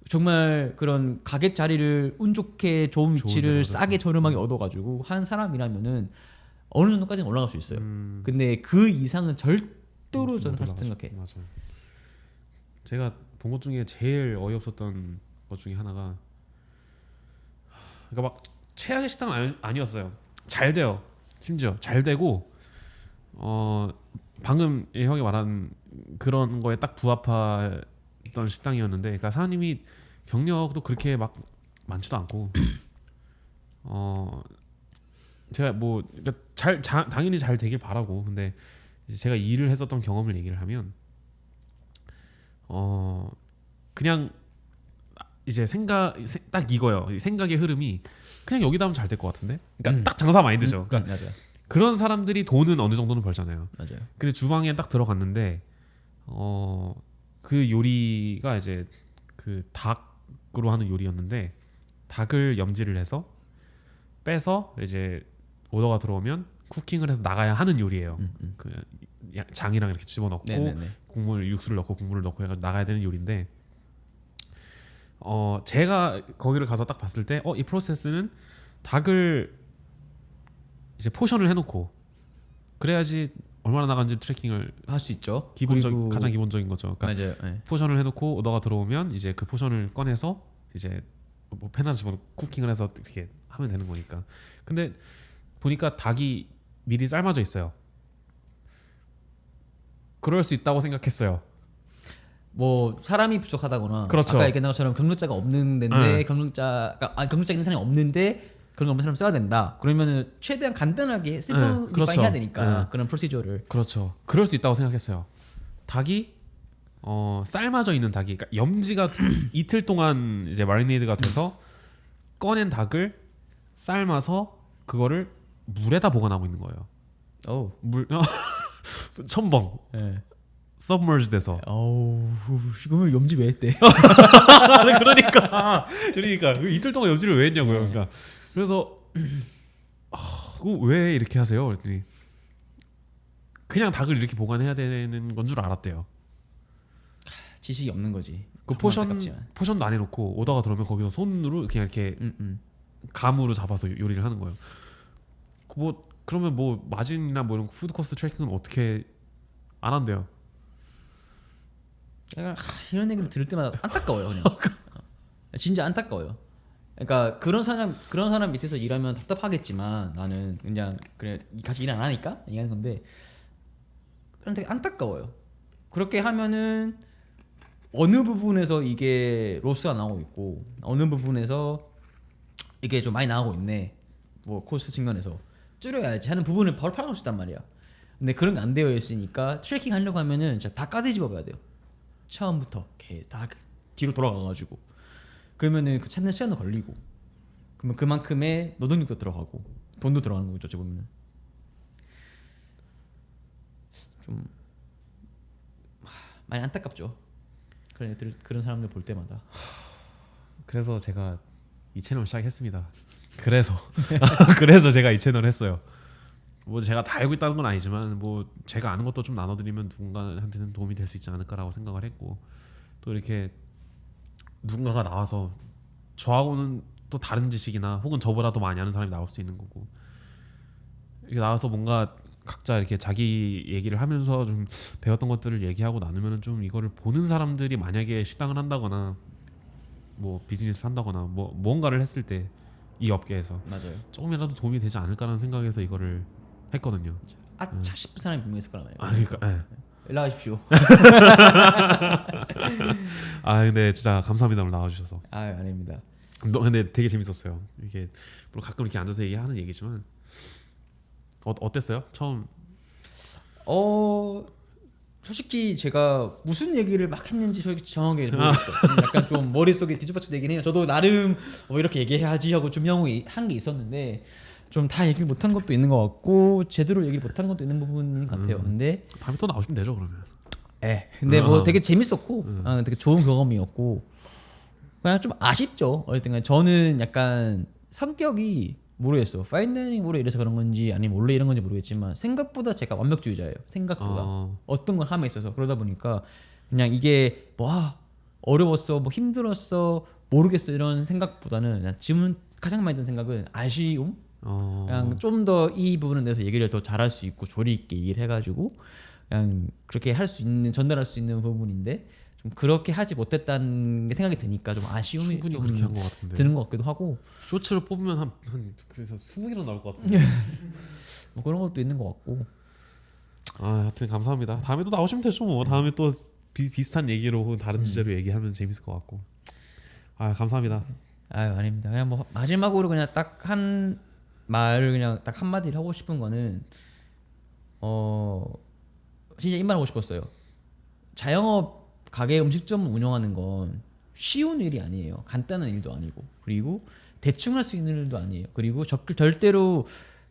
정말 그런 가게 자리를 운 좋게 좋은 위치를 싸게 저렴하게 얻어가지고 한 사람이라면은 어느 정도까지는 올라갈 수 있어요. 근데 그 이상은 절대로 저는 할 수 생각해. 맞아요. 제가 본 것 중에 제일 어이없었던 것 중에 하나가, 그러니까 막 최악의 식당은 아니었어요. 잘 돼요. 심지어 잘 되고 방금 형이 말한 그런 거에 딱 부합했던 식당이었는데, 그러니까 사장님이 경력도 그렇게 막 많지도 않고 제가 뭐 그러니까 당연히 잘 되길 바라고, 근데 이제 제가 일을 했었던 경험을 얘기를 하면 그냥 이제 딱 이거요. 생각의 흐름이 그냥 여기다 하면 잘 될 것 같은데. 그러니까 딱 장사 많이 되죠. 그러니까 맞아요. 그런 사람들이 돈은 어느 정도는 벌잖아요. 맞아요. 근데 주방에 딱 들어갔는데 그 요리가 이제 그 닭으로 하는 요리였는데, 닭을 염지를 해서 빼서 이제 오더가 들어오면 쿠킹을 해서 나가야 하는 요리예요. 그 장이랑 이렇게 집어넣고 네네네. 육수를 넣고 국물을 넣고 해서 나가야 되는 요리인데, 제가 거기를 가서 딱 봤을 때 이 프로세스는 닭을 이제 포션을 해놓고 그래야지 얼마나 나간지 트래킹을 할 수 있죠. 가장 기본적인 거죠. 그러니까 맞아요. 네. 포션을 해놓고 오더가 들어오면 이제 그 포션을 꺼내서 이제 뭐 팬 하나 집어넣고 쿠킹을 해서 이렇게 하면 되는 거니까. 근데 보니까 닭이 미리 삶아져 있어요. 그럴 수 있다고 생각했어요. 뭐 사람이 부족하다거나 그렇죠. 아까 얘기한 것처럼 경력자가 없는 데인데 경력자 있는 사람이 없는데 그런 거 없는 사람 써야 된다. 그러면은 최대한 간단하게 심플리파이 그렇죠. 해야 되니까 그런 프로시저를. 그렇죠. 그럴 수 있다고 생각했어요. 닭이 삶아져 있는 닭이, 그러니까 염지가 이틀 동안 이제 마리네이드가 돼서 꺼낸 닭을 삶아서 그거를 물에다 보관하고 있는 거예요. 오. 물 첨벙 예. submerge 돼서. 어우, 그러면 염지 왜 했대? 그러니까 이틀 동안 염지를 왜 했냐고요. 그러니까 그래서 그거 왜 이렇게 하세요? 그랬더니 그냥 닭을 이렇게 보관해야 되는 건 줄 알았대요. 지식이 없는 거지. 그 포션도 안 해놓고 오다가 들어오면 거기서 손으로 그냥 이렇게 감으로 잡아서 요리를 하는 거예요. 뭐 그러면 뭐 마진이나 뭐 이런 푸드 코스트 트래킹은 어떻게 안 한대요? 약간 이런 얘기를 들을 때마다 안타까워요, 그냥. 진짜 안타까워요. 그러니까 그런 사람 밑에서 일하면 답답하겠지만 나는 그냥 그래 같이 일 안 하니까 얘기하는 건데 되게 안타까워요. 그렇게 하면은 어느 부분에서 이게 로스가 나오고 있고 어느 부분에서 이게 좀 많이 나오고 있네. 뭐 코스트 측면에서 줄여야지 하는 부분을 바로 팔아놓을 수 있단 말이야. 근데 그런 게 안 되어 있으니까 트래킹 하려고 하면은 진짜 다 까뒤집어봐야 돼요. 처음부터 다 뒤로 돌아가가지고 그러면은 그 찾는 시간도 걸리고 그러면 그만큼의 노동력도 들어가고 돈도 들어가는 거죠. 어찌 보면은 좀 많이 안타깝죠. 그런 사람들 볼 때마다. 그래서 제가 이 채널 시작했습니다. 그래서 그래서 제가 이 채널을 했어요. 뭐 제가 다 알고 있다는 건 아니지만 뭐 제가 아는 것도 좀 나눠드리면 누군가한테는 도움이 될 수 있지 않을까라고 생각을 했고 또 이렇게 누군가가 나와서 저하고는 또 다른 지식이나 혹은 저보다 더 많이 아는 사람이 나올 수도 있는 거고 이렇게 나와서 뭔가 각자 이렇게 자기 얘기를 하면서 좀 배웠던 것들을 얘기하고 나누면은 좀 이거를 보는 사람들이 만약에 식당을 한다거나 뭐 비즈니스를 한다거나 뭐 뭔가를 했을 때 이 업계에서 맞아요. 조금이라도 도움이 되지 않을까라는 생각에서 이거를 했거든요. 아차 싶은 사람이 분명 있을 거란 말이에요. 아 그러니까 예. 연락하십시오. 아 근데 진짜 감사합니다 오늘 나와주셔서. 아 아닙니다. 근데 되게 재밌었어요. 이게 물론 가끔 이렇게 앉아서 얘기하는 얘기지만 어땠어요? 처음 솔직히 제가 무슨 얘기를 막 했는지 솔직히 정확하게 모르겠어요. 약간 좀 머릿속에 뒤죽박죽되긴 해요. 저도 나름 이렇게 얘기해야지 하고 좀 한 게 있었는데 좀 다 얘기를 못한 것도 있는 것 같고 제대로 얘기를 못한 것도 있는 부분인 것 같아요. 근데 다음에 또 나오시면 되죠 그러면. 근데 뭐 되게 재밌었고 되게 좋은 경험이었고 그냥 좀 아쉽죠. 어쨌든 간에 저는 약간 성격이 모르겠어. 파인다이닝으로 이래서 그런 건지 아니면 원래 이런 건지 모르겠지만 생각보다 제가 완벽주의자예요. 생각보다 어떤 걸 함에 있어서 그러다 보니까 그냥 이게 뭐 어려웠어, 뭐 힘들었어, 모르겠어 이런 생각보다는 그냥 지금 가장 많이 드는 생각은 아쉬움. 그냥 좀 더 이 부분에 대해서 얘기를 더 잘할 수 있고 조리 있게 얘기를 해가지고 그냥 그렇게 할 수 있는 전달할 수 있는 부분인데 좀 그렇게 하지 못했다는 게 생각이 드니까 좀 아쉬움이 충분히 좀 그렇게 한 것 같은데. 드는 것 같기도 하고 쇼츠를 뽑으면 한 그래서 20개로 나올 것 같은데. 뭐 그런 것도 있는 것 같고 하여튼 감사합니다. 다음에 또 나오시면 되죠 뭐. 다음에 또 비슷한 얘기로 혹은 다른 주제로 얘기하면 재밌을 것 같고. 감사합니다. 아유 아닙니다. 그냥 뭐 마지막으로 그냥 딱 한 말을 그냥 딱 한마디를 하고 싶은 거는 진짜 이 말 하고 싶었어요. 자영업 가게 음식점을 운영하는 건 쉬운 일이 아니에요. 간단한 일도 아니고 그리고 대충 할 수 있는 일도 아니에요. 그리고 절대로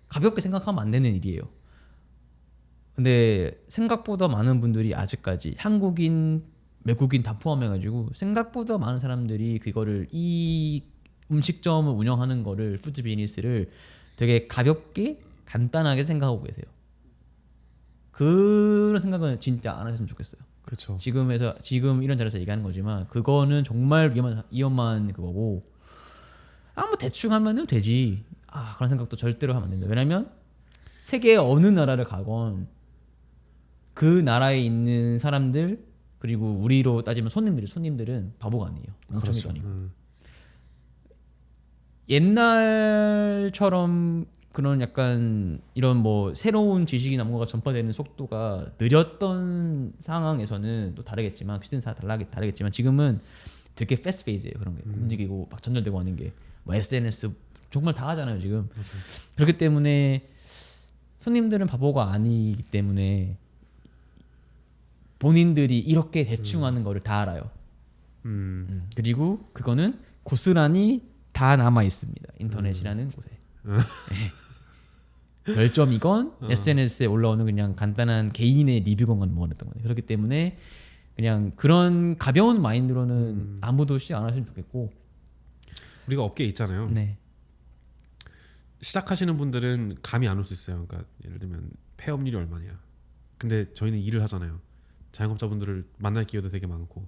가볍게 생각하면 안 되는 일이에요. 근데 생각보다 많은 분들이 아직까지 한국인, 외국인 다 포함해가지고 생각보다 많은 사람들이 그거를 이 음식점을 운영하는 거를 푸드 비즈니스를 되게 가볍게 간단하게 생각하고 계세요. 그런 생각은 진짜 안 하셨으면 좋겠어요. 그렇죠. 지금 이런 자리에서 얘기하는 거지만 그거는 정말 위험한 그거고 뭐 대충 하면은 되지. 그런 생각도 절대로 하면 안 된다. 왜냐면 세계 어느 나라를 가건 그 나라에 있는 사람들 그리고 우리로 따지면 손님들은 바보가 아니에요. 멍청이도 아니고. 옛날처럼 그런 약간 이런 뭐 새로운 지식이나 뭔가가 전파되는 속도가 느렸던 상황에서는 또 다르겠지만 시대는 다르겠지만 지금은 되게 패스트 페이즈예요. 그런 게 움직이고 막 전달되고 하는 게 뭐 SNS 정말 다 하잖아요 지금. 맞아요. 그렇기 때문에 손님들은 바보가 아니기 때문에 본인들이 이렇게 대충 하는 거를 다 알아요. 그리고 그거는 고스란히 다 남아 있습니다. 인터넷이라는 곳에. 별점이건 SNS에 올라오는 그냥 간단한 개인의 리뷰건만 모아냈던 거예요. 그렇기 때문에 그냥 그런 가벼운 마인드로는 아무도 시작 안 하시면 좋겠고. 우리가 업계에 있잖아요. 네. 시작하시는 분들은 감이 안 올 수 있어요. 그러니까 예를 들면 폐업률이 얼마냐. 근데 저희는 일을 하잖아요. 자영업자분들을 만날 기회도 되게 많고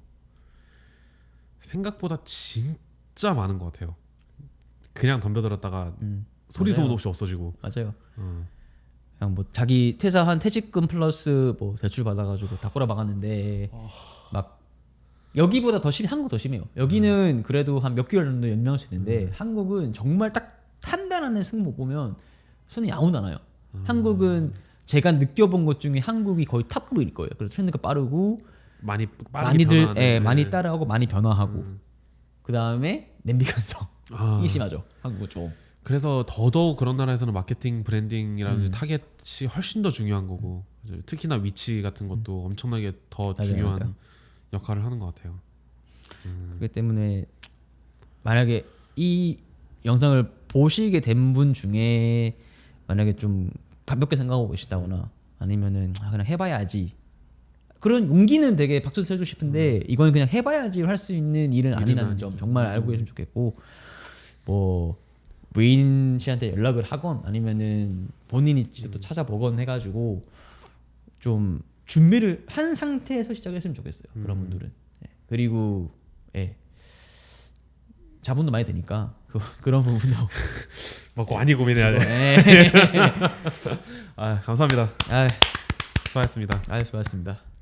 생각보다 진짜 많은 것 같아요. 그냥 덤벼들었다가 소리 소문 없이 없어지고. 맞아요. 그냥 뭐 자기 퇴사한 퇴직금 플러스 뭐 대출 받아가지고 다 꼬라박았는데 막 여기보다 더 한국 더 심해요. 여기는 그래도 한 몇 개월 정도 연명할 수 있는데 한국은 정말 딱 한 달 안에 승부 보면 손이 아무도 안 와요. 한국은 제가 느껴본 것 중에 한국이 거의 탑급일 거예요. 그래서 트렌드가 빠르고 많이들 많이 따라하고 많이 변화하고 그 다음에 냄비 간성이 심하죠. 한국은 좀. 그래서 더더욱 그런 나라에서는 마케팅 브랜딩이라는 타겟이 훨씬 더 중요한 거고 특히나 위치 같은 것도 엄청나게 더 중요한 맞아요. 역할을 하는 것 같아요. 그렇기 때문에 만약에 이 영상을 보시게 된 분 중에 만약에 좀 가볍게 생각하고 계시다거나 아니면은 그냥 해봐야지 그런 용기는 되게 박수 쳐주고 싶은데 이건 그냥 해봐야지 할 수 있는 일은 아니라는 점 정말 알고 계시면 좋겠고 뭐 부인 씨한테 연락을 하건 아니면은 본인이 직접 찾아보건 해가지고 좀 준비를 한 상태에서 시작을 했으면 좋겠어요. 그런 분들은. 예. 그리고 예. 자본도 많이 드니까 그런 부분도 뭐 많이 고민해야 돼. 예. 아 감사합니다. 아, 수고하셨습니다. 수고하셨습니다.